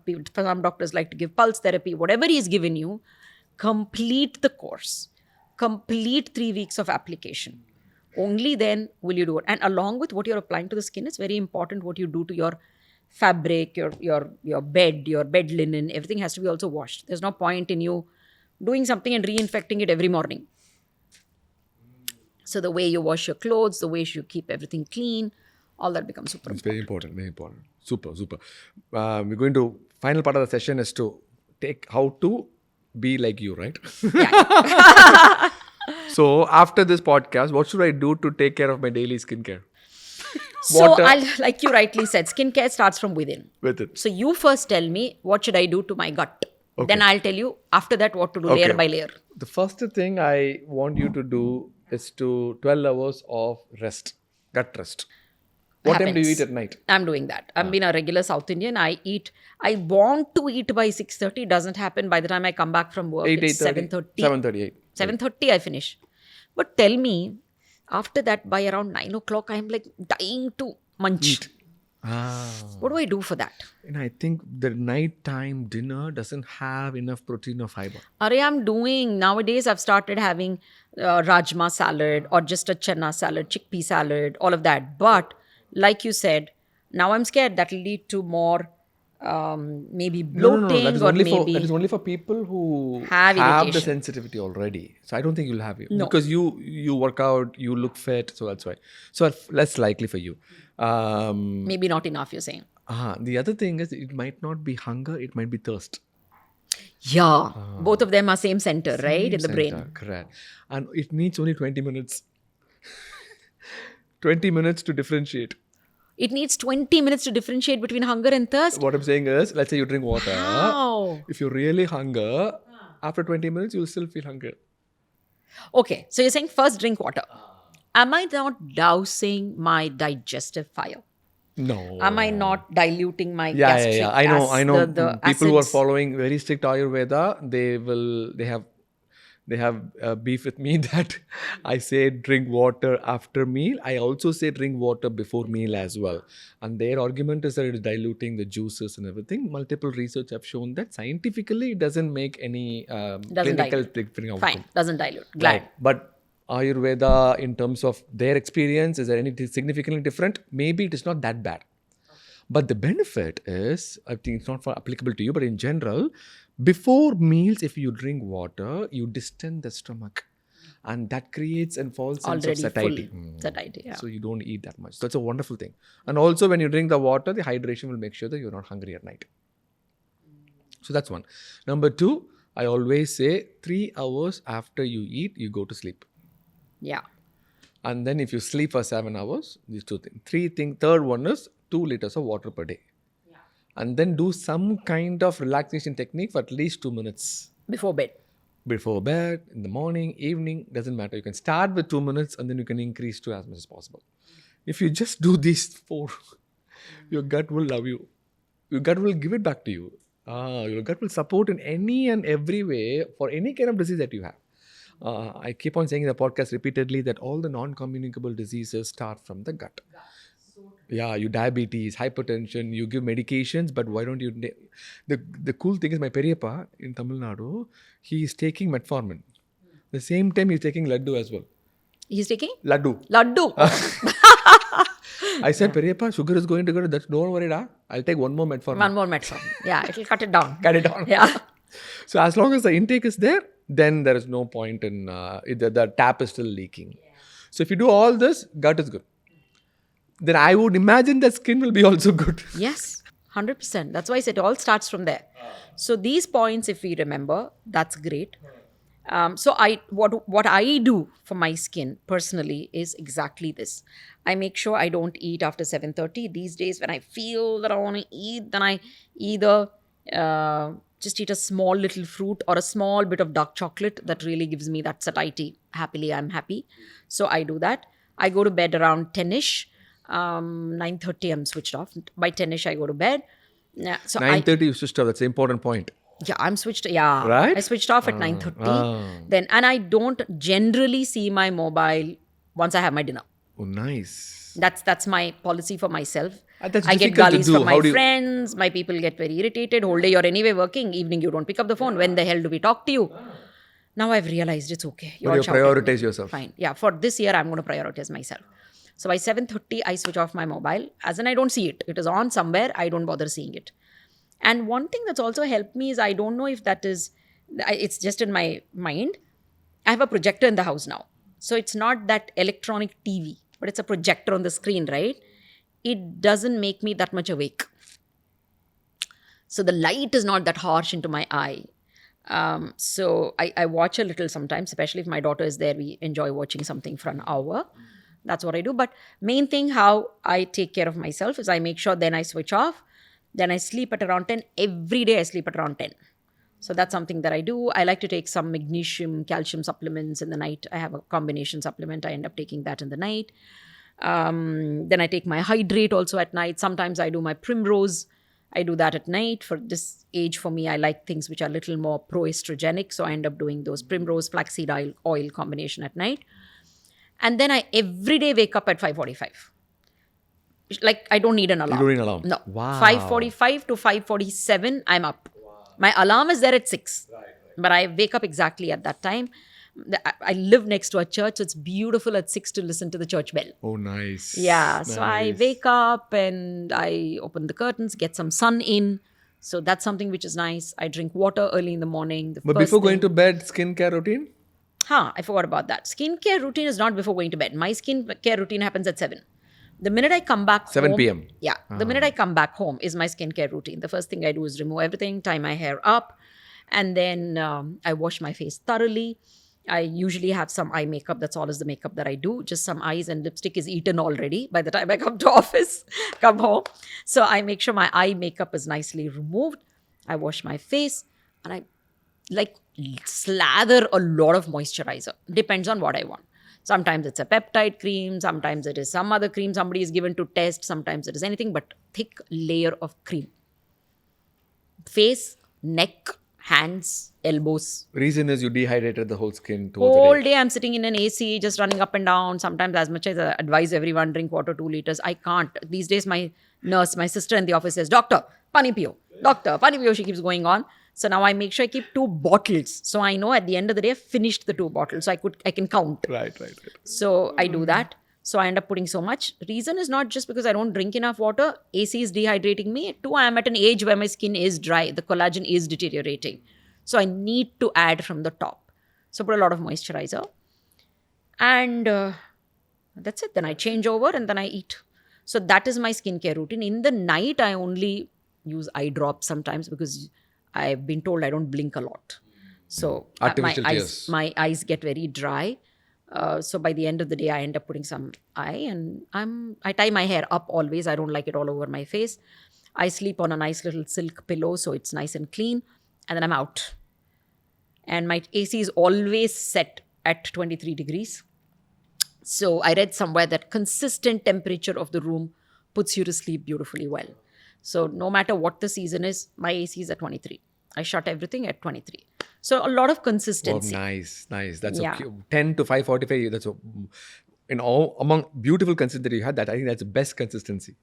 doctors like to give pulse therapy. Whatever he's given you, complete the course. Complete 3 weeks of application. Only then will you do it. And along with what you're applying to the skin, it's very important what you do to your fabric, your bed linen, everything has to be also washed. There's no point in you doing something and reinfecting it every morning. So the way you wash your clothes, the way you keep everything clean, all that becomes super It's important. very important, very important. Super, super. We're going to, final part of the session is to take how to be like you, right? Yeah. So after this podcast, what should I do to take care of my daily skincare? So Water. like you rightly said, skincare starts from within. With it. So you first tell me what should I do to my gut. Okay. Then I'll tell you after that what to do layer by layer. The first thing I want you to do is to 12 hours of rest, gut rest. What time do you Happens. eat at night? I'm doing that. I'm being a regular South Indian. I want to eat by 6:30. Doesn't happen. By the time I come back from work, 8, it's 7:30. 7:38. 7:30 I finish. But tell me, after that, by around 9 o'clock, I'm like dying to munch. What do I do for that? And I think the nighttime dinner doesn't have enough protein or fiber. I'm doing. Nowadays, I've started having rajma salad or just a chana salad, chickpea salad, all of that. But like you said, now I'm scared that will lead to more maybe bloating That is or only maybe that is only for people who have have the irritation. sensitivity already. So I don't think you'll have it No. because you work out, you look fit, so that's why. So that's less likely for you. Maybe not enough, you're saying. The other thing is it might not be hunger, it might be thirst. Yeah. Both of them are same center, right? In the brain. Center, correct. And it needs only 20 minutes. 20 minutes to differentiate. It needs 20 minutes to differentiate between hunger and thirst. What I'm saying is, let's say you drink water. How? If you really hunger, after 20 minutes, you'll still feel hunger. Okay. So you're saying first drink water. Am I not dousing my digestive fire? No. Am I not diluting my Yeah. gastric I know. the People who are acids? following very strict Ayurveda, they have beef with me that I say drink water after meal. I also say drink water before meal as well. And their argument is that it is diluting the juices and everything. Multiple research have shown that scientifically it doesn't make any Doesn't clinical dilute. outcome. Fine. Doesn't dilute. Glad. Right. But Ayurveda, in terms of their experience, is there anything significantly different? Maybe it is not that bad. But the benefit is, I think it's not applicable to you, but in general, before meals, if you drink water, you distend the stomach. And that creates a false sense Already of satiety. full satiety. Yeah. So you don't eat that much. So it's a wonderful thing. And also when you drink the water, the hydration will make sure that you're not hungry at night. So that's one. Number two, I always say 3 hours after you eat, you go to sleep. Yeah. And then if you sleep for 7 hours, these two things. Third one is 2 liters of water per day. Yeah. And then do some kind of relaxation technique for at least 2 minutes. Before bed. Before bed, in the morning, evening, doesn't matter. You can start with 2 minutes and then you can increase to as much as possible. If you just do these 4, your gut will love you. Your gut will give it back to you. Your gut will support in any and every way for any kind of disease that you have. I keep on saying in the podcast repeatedly that all the non-communicable diseases start from the gut. Yeah, you diabetes, hypertension, you give medications, but why don't you... The cool thing is my Periyappa in Tamil Nadu, he is taking metformin. The same time he's taking laddu as well. He's taking? Laddu. I said, Periyappa, sugar is going to go. Don't worry, I'll take one more metformin. One more metformin. Yeah, it'll cut it down. Cut it down. Yeah. So as long as the intake is there, then there is no point in the tap is still leaking. So if you do all this, gut is good. Then I would imagine the skin will be also good. Yes, 100%. That's why I said it all starts from there. So these points, if we remember, that's great. So what I do for my skin personally is exactly this. I make sure I don't eat after 7:30. These days when I feel that I want to eat, then I either just eat a small little fruit or a small bit of dark chocolate that really gives me that satiety. Happily, I'm happy. So I do that. I go to bed around 10ish. 9:30 I'm switched off. By 10ish I go to bed. So 9:30 you switched off. That's the important point. Yeah, I'm switched. Yeah, Right? I switched off at 9:30. Then, and I don't generally see my mobile once I have my dinner. Oh, nice. That's my policy for myself. That's I get difficult to gullies do. from my How do you- friends. My people get very irritated. Whole day you're anyway working. Evening you don't pick up the phone. When the hell do we talk to you? Now I've realized it's okay. But you shouting at me. prioritize yourself. Fine. Yeah, for this year I'm going to prioritize myself. So by 7:30, I switch off my mobile. As in, I don't see it. It is on somewhere. I don't bother seeing it. And one thing that's also helped me is, I don't know if that is, it's just in my mind. I have a projector in the house now. So it's not that electronic TV, but it's a projector on the screen, right? It doesn't make me that much awake. So the light is not that harsh into my eye. So I watch a little sometimes, especially if my daughter is there. We enjoy watching something for an hour. That's what I do. But main thing, how I take care of myself is I make sure then I switch off. Then I sleep at around 10. Every day I sleep at around 10. So that's something that I do. I like to take some magnesium, calcium supplements in the night. I have a combination supplement. I end up taking that in the night. Then I take my hydrate also at night. Sometimes I do my primrose. I do that at night. For this age, for me, I like things which are a little more pro-estrogenic. So I end up doing those primrose flaxseed oil combination at night. And then I every day wake up at 5:45. Like, I don't need an alarm. You don't need an alarm? No. Wow. 5:45 to 5:47, I'm up. My alarm is there at 6. But I wake up exactly at that time. I live next to a church, so it's beautiful at 6 to listen to the church bell. Oh, nice. Yeah, so I Nice. wake up and I open the curtains, get some sun in. So that's something which is nice. I drink water early in the morning. But before going to bed, skincare routine? I forgot about that. Skincare routine is not before going to bed. My skincare routine happens at 7. The minute I come back 7 home, p.m. Yeah. The minute I come back home is my skincare routine. The first thing I do is remove everything, tie my hair up, and then I wash my face thoroughly. I usually have some eye makeup. That's all is the makeup that I do. Just some eyes, and lipstick is eaten already by the time I come to office, come home. So I make sure my eye makeup is nicely removed. I wash my face, and I like slather a lot of moisturizer. Depends on what I want. Sometimes it's a peptide cream. Sometimes it is some other cream somebody is given to test. Sometimes it is anything but thick layer of cream. Face, neck, hands, elbows. Reason is you dehydrated the whole skin towards Whole the day. day I'm sitting in an AC, just running up and down. Sometimes, as much as I advise everyone, drink water 2 liters, I can't. These days, my nurse, my sister in the office says, Doctor, pani piyo. Doctor, pani piyo. She keeps going on. So now I make sure I keep 2 bottles. So I know at the end of the day, I finished the 2 bottles. So I can count. Right. So I do that. So I end up putting so much. Reason is not just because I don't drink enough water. AC is dehydrating me. 2, I am at an age where my skin is dry. The collagen is deteriorating. So I need to add from the top. So put a lot of moisturizer. And that's it. Then I change over and then I eat. So that is my skincare routine. In the night, I only use eye drops sometimes because I've been told I don't blink a lot. So Artificial tears. my eyes get very dry. So by the end of the day, I end up putting some eye, and I tie my hair up always. I don't like it all over my face. I sleep on a nice little silk pillow, so it's nice and clean. And then I'm out. And my AC is always set at 23 degrees. So I read somewhere that consistent temperature of the room puts you to sleep beautifully well. So no matter what the season is, my AC is at 23. I shut everything at 23. So a lot of Oh, consistency. nice. That's Yeah. 10 to 5:45. That's in all among beautiful consistency that you had. That I think that's the best consistency.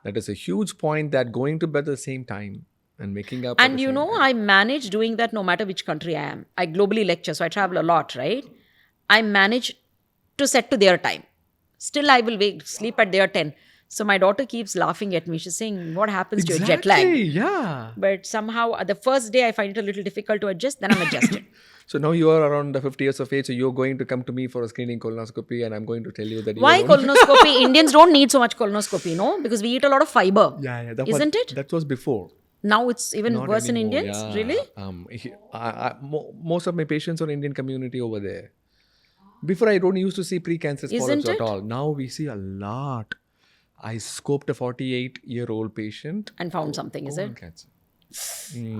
That is a huge point. That going to bed at the same time and making up. at And the you same know, time. I manage doing that no matter which country I am. I globally lecture, so I travel a lot, right? I manage to set to their time. Still, I will sleep at their 10. So my daughter keeps laughing at me. She's saying, what happens to your jet lag? Yeah. But somehow, the first day I find it a little difficult to adjust, then I'm adjusted. So now you are around the 50 years of age. So you're going to come to me for a screening colonoscopy, and I'm going to tell you that. Why you don't- colonoscopy? Indians don't need so much colonoscopy, no? Because we eat a lot of fiber. Yeah. Isn't it? That was before. Now it's even Not worse anymore, in Indians? yeah. Really? Most of my patients are Indian community over there. Before, I don't used to see precancerous polyps Isn't at it? all. Now we see a lot. I scoped a 48-year-old patient. And found something, is colon it? cancer.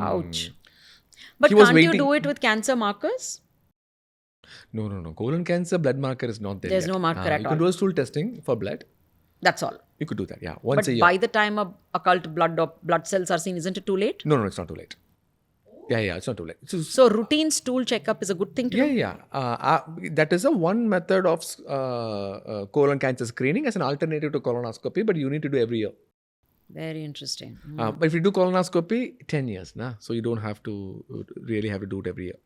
Ouch. But He was can't you waiting- do it with cancer markers? No. Colon cancer blood marker is not there. There's yet. no marker at You all. can do a stool testing for blood. That's all. You could do that, yeah. Once But a year. by the time occult blood cells are seen, isn't it too late? No, it's not too late. Yeah, it's not too late. So routine stool checkup is a good thing to do? Yeah. That is a one method of colon cancer screening as an alternative to colonoscopy, but you need to do every year. Very interesting. But if you do colonoscopy, 10 years, nah? So you don't have to really have to do it every year.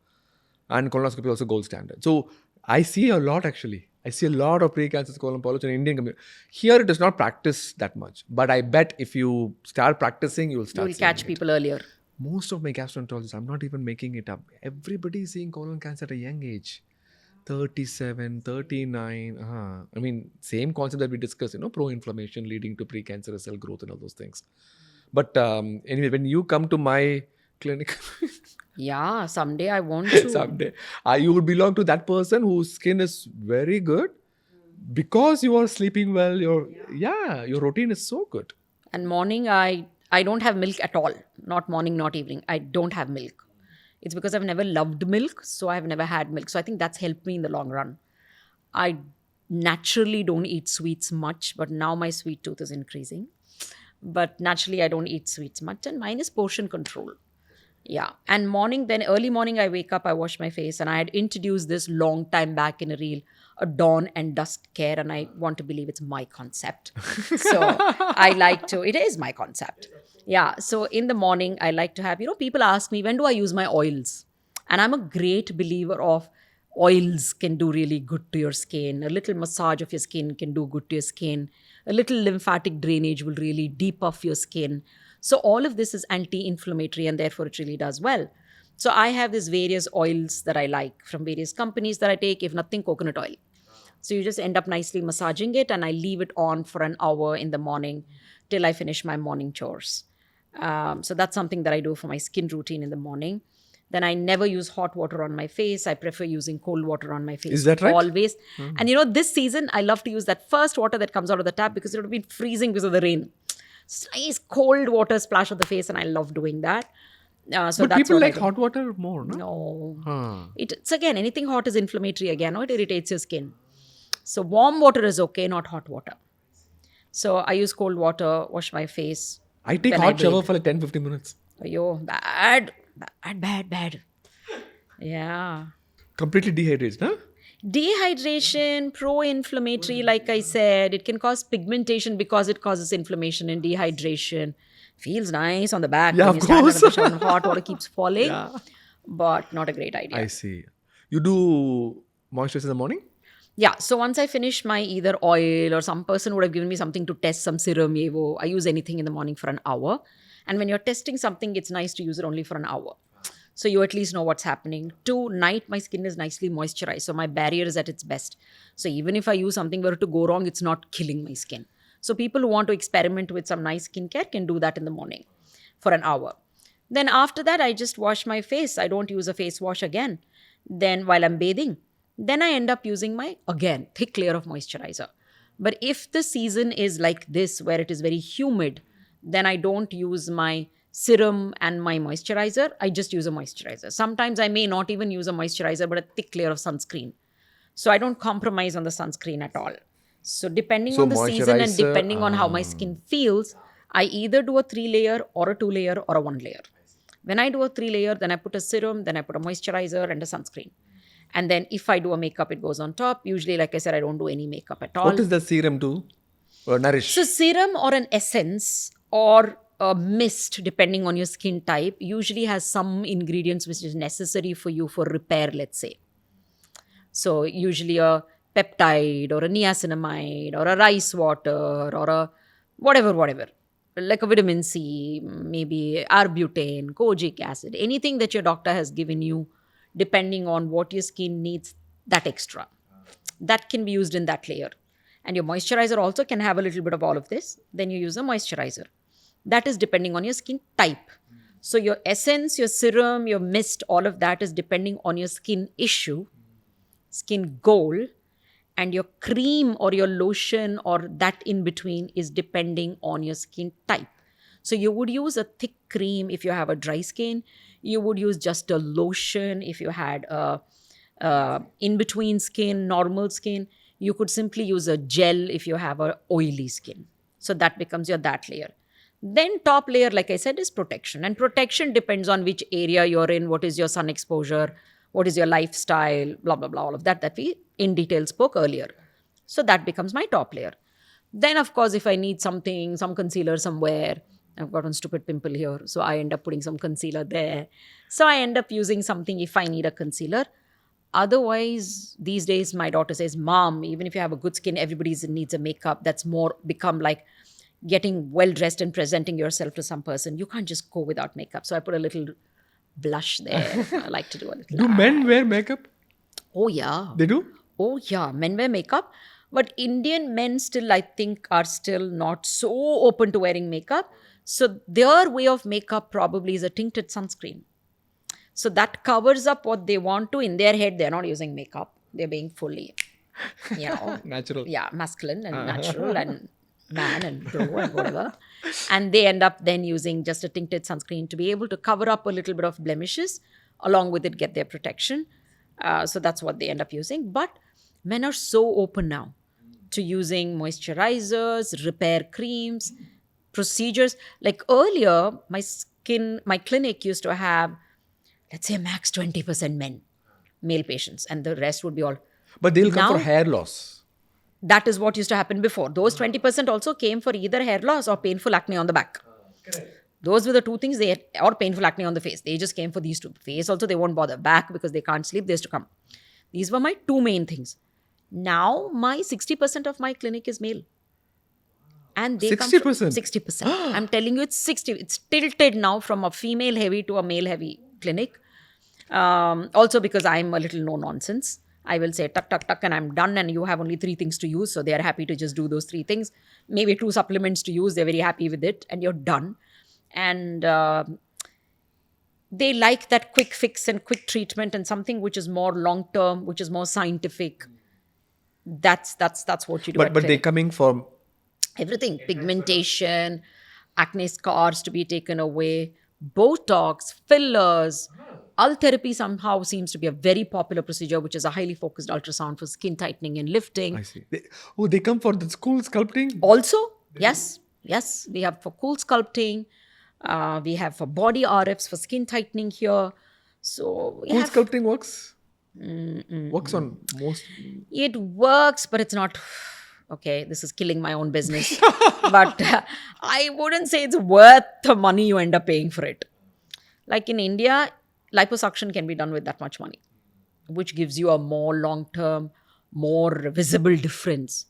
And colonoscopy also gold standard. So I see a lot actually. I see a lot of precancerous colon polyps in Indian community. Here it is not practiced that much. But I bet if you start practicing, you will You start will seeing catch it. people earlier. Most of my gastroenterologists, I'm not even making it up. Everybody is seeing colon cancer at a young age. 37, 39. I mean, same concept that we discussed, pro-inflammation leading to precancerous cell growth and all those things. But anyway, when you come to my clinic, Yeah, someday I want to. someday, you would belong to that person whose skin is very good because you are sleeping well. Your routine is so good. And morning, I don't have milk at all. Not morning, not evening. I don't have milk. It's because I've never loved milk, so I've never had milk. So I think that's helped me in the long run. I naturally don't eat sweets much, but now my sweet tooth is increasing. But naturally, I don't eat sweets much, and mine is portion control. Yeah. And morning, then early morning, I wake up, I wash my face, and I had introduced this long time back in a reel, a dawn and dusk care, and I want to believe it's my concept. So I like to, it is my concept. Yeah. So in the morning, I like to have, people ask me, when do I use my oils? And I'm a great believer of oils can do really good to your skin. A little massage of your skin can do good to your skin. A little lymphatic drainage will really depuff your skin. So all of this is anti-inflammatory and therefore it really does well. So I have these various oils that I like from various companies that I take, if nothing, coconut oil. So you just end up nicely massaging it and I leave it on for an hour in the morning till I finish my morning chores. So that's something that I do for my skin routine in the morning. Then I never use hot water on my face. I prefer using cold water on my face. Is that right? Always. And this season, I love to use that first water that comes out of the tap because it would have been freezing because of the rain. It's nice cold water splash on the face and I love doing that. So But that's people what like I do. hot water more, no? No. It's again, anything hot is inflammatory again, or it irritates your skin. So warm water is okay, not hot water. So I use cold water, wash my face. I take then hot shower bathe. for like 10-15 minutes. Yo, bad. Yeah. Completely dehydrated, huh? Dehydration, pro-inflammatory, like I said, it can cause pigmentation because it causes inflammation and dehydration. Feels nice on the back Yeah, when you of stand course. under the shower and hot water keeps falling, Yeah. but not a great idea. I see. You do moisturize in the morning? Yeah, so once I finish my either oil or some person would have given me something to test, some serum, I use anything in the morning for an hour. And when you're testing something, it's nice to use it only for an hour. So you at least know what's happening. Night, my skin is nicely moisturized. So my barrier is at its best. So even if I use something were to go wrong, it's not killing my skin. So people who want to experiment with some nice skincare can do that in the morning for an hour. Then after that, I just wash my face. I don't use a face wash again. Then while I'm bathing, then I end up using my, again, thick layer of moisturizer. But if the season is like this, where it is very humid, then I don't use my serum and my moisturizer. I just use a moisturizer. Sometimes I may not even use a moisturizer, but a thick layer of sunscreen. So I don't compromise on the sunscreen at all. So depending So on the season and moisturizer, depending on how my skin feels, I either do a 3-layer or a 2-layer or a 1-layer. When I do a 3-layer, then I put a serum, then I put a moisturizer and a sunscreen. And then if I do a makeup, it goes on top. Usually, like I said, I don't do any makeup at all. What is the serum to nourish? So serum or an essence or a mist, depending on your skin type, usually has some ingredients which is necessary for you for repair, let's say. So usually a peptide or a niacinamide or a rice water or a whatever, like a vitamin C, maybe arbutin, kojic acid, anything that your doctor has given you, depending on what your skin needs, that extra. That can be used in that layer. And your moisturizer also can have a little bit of all of this. Then you use a moisturizer. That is depending on your skin type. So your essence, your serum, your mist, all of that is depending on your skin issue, skin goal, and your cream or your lotion or that in between is depending on your skin type. So you would use a thick cream if you have a dry skin. You would use just a lotion if you had a in-between skin, normal skin. You could simply use a gel if you have a oily skin. So that becomes your that layer. Then top layer, like I said, is protection. And protection depends on which area you're in, what is your sun exposure, what is your lifestyle, blah, blah, blah, all of that we in detail spoke earlier. So that becomes my top layer. Then, of course, if I need something, some concealer somewhere, I've got one stupid pimple here, so I end up putting some concealer there. So I end up using something if I need a concealer. Otherwise, these days, my daughter says, Mom, even if you have a good skin, everybody needs a makeup. That's more become like getting well dressed and presenting yourself to some person. You can't just go without makeup. So I put a little blush there. I like to do a little. Do men wear makeup? Oh, yeah. They do? Oh, yeah. Men wear makeup. But Indian men still, I think, are still not so open to wearing makeup. So their way of makeup probably is a tinted sunscreen. So that covers up what they want to. In their head, they're not using makeup. They're being fully, Natural. Yeah, masculine and natural and man and bro and whatever. And they end up then using just a tinted sunscreen to be able to cover up a little bit of blemishes. Along with it, get their protection. So that's what they end up using. But men are so open now to using moisturizers, repair creams, procedures. Like earlier, my clinic used to have, let's say, max 20% male patients, and the rest would be all. But they'll come for Now- hair loss. That is what used to happen before. Those 20% also came for either hair loss or painful acne on the back. Those were the two things or painful acne on the face. They just came for these two. Face also, they won't bother. Back, because they can't sleep, they used to come. These were my two main things. Now, my 60% of my clinic is male. And they 60%? come from 60%. I'm telling you, it's 60. It's tilted now from a female heavy to a male heavy clinic. Also because I'm a little no nonsense. I will say tuck, tuck, tuck, and I'm done. And you have only 3 things to use. So they are happy to just do those 3 things. Maybe 2 supplements to use. They're very happy with it. And you're done. And they like that quick fix and quick treatment and something which is more long term, which is more scientific. That's what you do. But they're coming for Everything, pigmentation, acne scars to be taken away, Botox, fillers. Therapy somehow seems to be a very popular procedure, which is a highly focused ultrasound for skin tightening and lifting. I see. They come for the school sculpting? Also, yes, we have for cool sculpting. We have for body RFs, for skin tightening here. So we Cool have, sculpting works? Works on most. it works, but it's not. Okay, this is killing my own business. But I wouldn't say it's worth the money you end up paying for it. Like in India, liposuction can be done with that much money, which gives you a more long-term, more visible difference.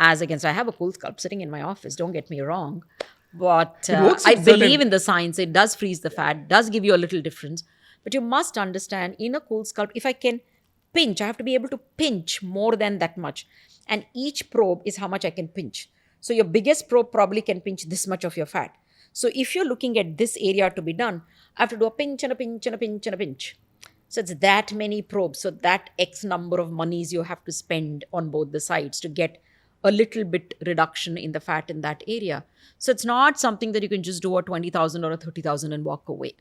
As against, I have a cool sculpt sitting in my office, don't get me wrong. But works I in certain- believe in the science. It does freeze the fat, does give you a little difference. But you must understand, in a cool sculpt, if I can pinch, I have to be able to pinch more than that much. And each probe is how much I can pinch. So your biggest probe probably can pinch this much of your fat. So if you're looking at this area to be done, I have to do a pinch and a pinch and a pinch and a pinch. So it's that many probes. So that X number of monies you have to spend on both the sides to get a little bit reduction in the fat in that area. So it's not something that you can just do a 20,000 or a 30,000 and walk away.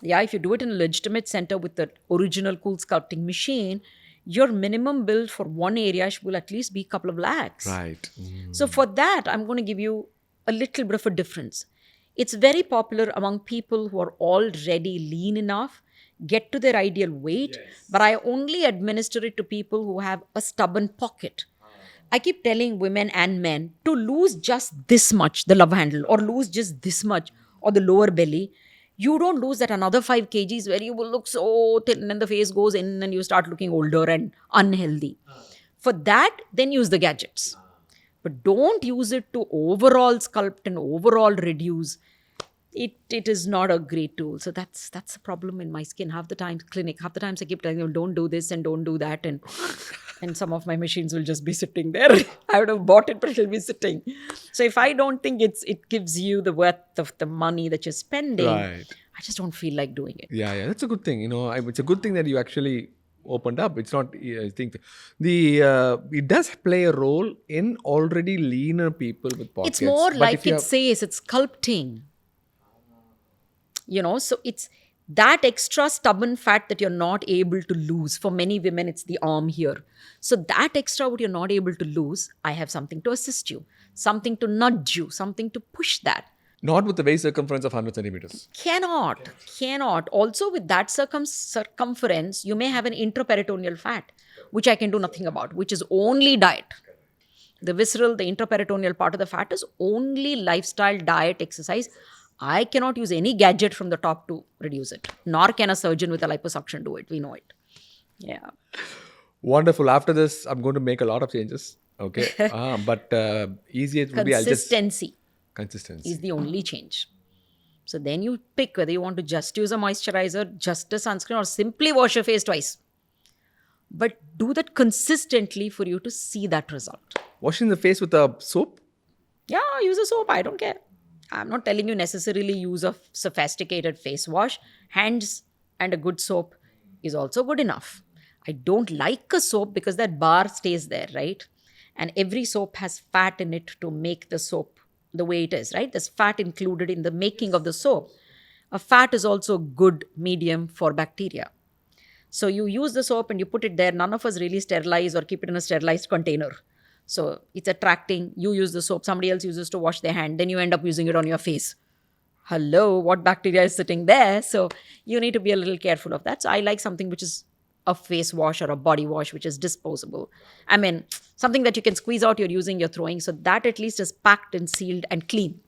Yeah, if you do it in a legitimate center with the original cool sculpting machine, your minimum bill for one area will at least be a couple of lakhs. Right. So for that, I'm going to give you a little bit of a difference. It's very popular among people who are already lean enough, get to their ideal weight, but I only administer it to people who have a stubborn pocket. I keep telling women and men to lose just this much, the love handle, or lose just this much, or the lower belly. You don't lose that another 5 kgs where you will look so thin and the face goes in and you start looking older and unhealthy. For that, then use the gadgets. But don't use it to overall sculpt and overall reduce. It is not a great tool. So that's a problem in my skin. Half the times I keep telling them, don't do this and don't do that. And some of my machines will just be sitting there. I would have bought it, but it'll be sitting. So if I don't think it gives you the worth of the money that you're spending, Right. I just don't feel like doing it. Yeah, that's a good thing. It's a good thing that you actually opened up. It's not. I think it does play a role in already leaner people with pockets. It's more But like if you it says, it's sculpting. So it's that extra stubborn fat that you're not able to lose. For many women, it's the arm here. So that extra what you're not able to lose, I have something to assist you, something to nudge you, something to push that. Not with the waist circumference of 100 centimeters. Cannot. Also with that circumference, you may have an intraperitoneal fat, which I can do nothing about, which is only diet. The visceral, the intraperitoneal part of the fat is only lifestyle, diet, exercise. I cannot use any gadget from the top to reduce it. Nor can a surgeon with a liposuction do it. We know it. Yeah. Wonderful. After this, I'm going to make a lot of changes. Okay. But easiest would be I'll just Consistency is consistency. the only change. So then you pick whether you want to just use a moisturizer, just a sunscreen, or simply wash your face twice. But do that consistently for you to see that result. Washing the face with a soap. Yeah, use a soap. I don't care. I'm not telling you necessarily use a sophisticated face wash. Hands and a good soap is also good enough. I don't like a soap because that bar stays there, right? And every soap has fat in it to make the soap the way it is, right? There's fat included in the making of the soap. A fat is also a good medium for bacteria. So you use the soap and you put it there. None of us really sterilize or keep it in a sterilized container. So it's attracting. You use the soap, somebody else uses to wash their hand, then you end up using it on your face. Hello, what bacteria is sitting there? So you need to be a little careful of that. So I like something which is a face wash or a body wash, which is disposable. I mean, something that you can squeeze out, you're using, you're throwing. So that at least is packed and sealed and clean.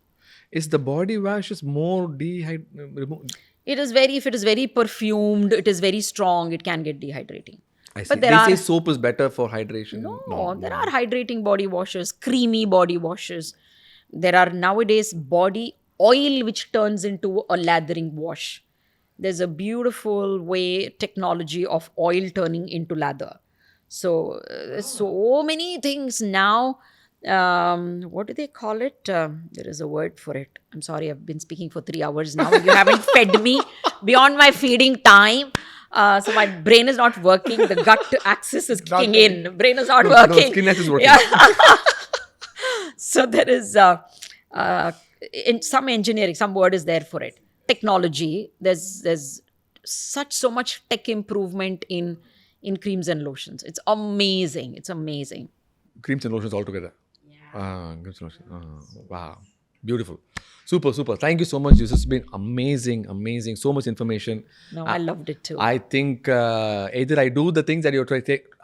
Is the body wash is more dehydrated? If it is very perfumed, it is very strong, it can get dehydrating. I see. But They say soap is better for hydration. No, there are hydrating body washes, creamy body washes. There are nowadays body oil which turns into a lathering wash. There's a beautiful technology of oil turning into lather. So there's so many things now. What do they call it? There is a word for it. I'm sorry, I've been speaking for 3 hours now. You haven't fed me beyond my feeding time. So my brain is not working. The gut axis is kicking in. Brain is not working. No, skin axis is working. Yeah. So there is in some engineering, some word is there for it. Technology. There's so much tech improvement in creams and lotions. It's amazing. It's amazing. Creams and lotions all together. Creams and lotions. Wow. Beautiful. Super. Thank you so much. This has been amazing. So much information. No, I loved it too. I think either I do the things that you're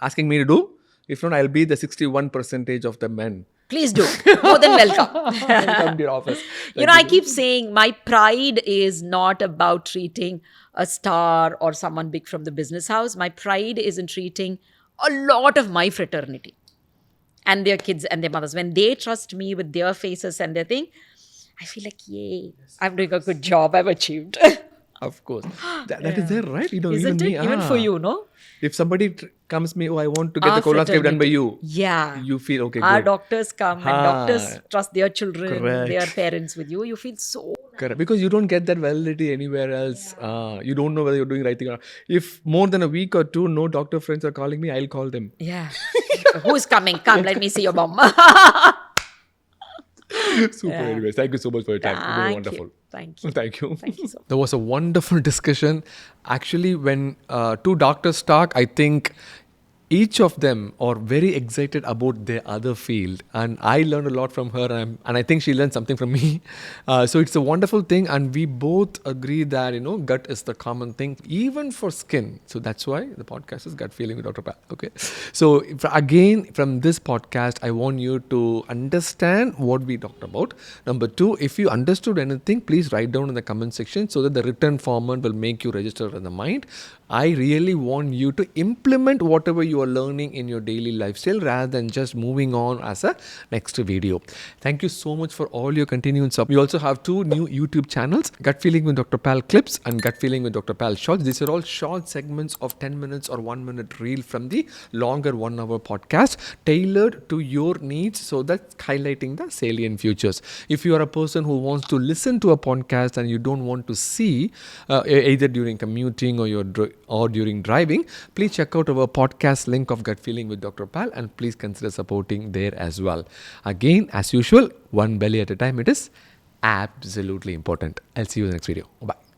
asking me to do. If not, I'll be the 61% of the men. Please do. More than welcome. Come to your office. I keep saying my pride is not about treating a star or someone big from the business house. My pride is in treating a lot of my fraternity and their kids and their mothers. When they trust me with their faces and their thing, I feel like, yay, I'm doing a good job. I've achieved. Of course. That is there, right? Isn't even it? me, Even for you, no? If somebody comes me, I want to get the colonoscopy done by you. Yeah. You feel, okay, Our good. doctors come and doctors trust their children, Correct. their parents with you. You feel so... Correct. Because you don't get that validity anywhere else. You don't know whether you're doing right thing or not. If more than a week or two, no doctor friends are calling me, I'll call them. Yeah. Who's coming? Come, let me see your bum. Super. Anyways, thank you so much for your time. It was wonderful. Thank you. Thank you. Thank you so much. There was a wonderful discussion. Actually, when two doctors talk, I think each of them are very excited about their other field. And I learned a lot from her and I think she learned something from me. So it's a wonderful thing. And we both agree that, gut is the common thing, even for skin. So that's why the podcast is Gut Feeling with Dr. Pal. Okay. So again, from this podcast, I want you to understand what we talked about. Number 2, if you understood anything, please write down in the comment section so that the written format will make you register in the mind. I really want you to implement whatever you are learning in your daily lifestyle rather than just moving on as a next video. Thank you so much for all your continued support. We also have 2 new YouTube channels, Gut Feeling with Dr. Pal Clips and Gut Feeling with Dr. Pal Shorts. These are all short segments of 10 minutes or 1 minute reel from the longer 1 hour podcast tailored to your needs, so that's highlighting the salient features. If you are a person who wants to listen to a podcast and you don't want to see either during commuting or during driving, please check out our podcast link of Gut Feeling with Dr. Pal and please consider supporting there as well. Again, as usual, one belly at a time. It is absolutely important. I'll see you in the next video. Bye.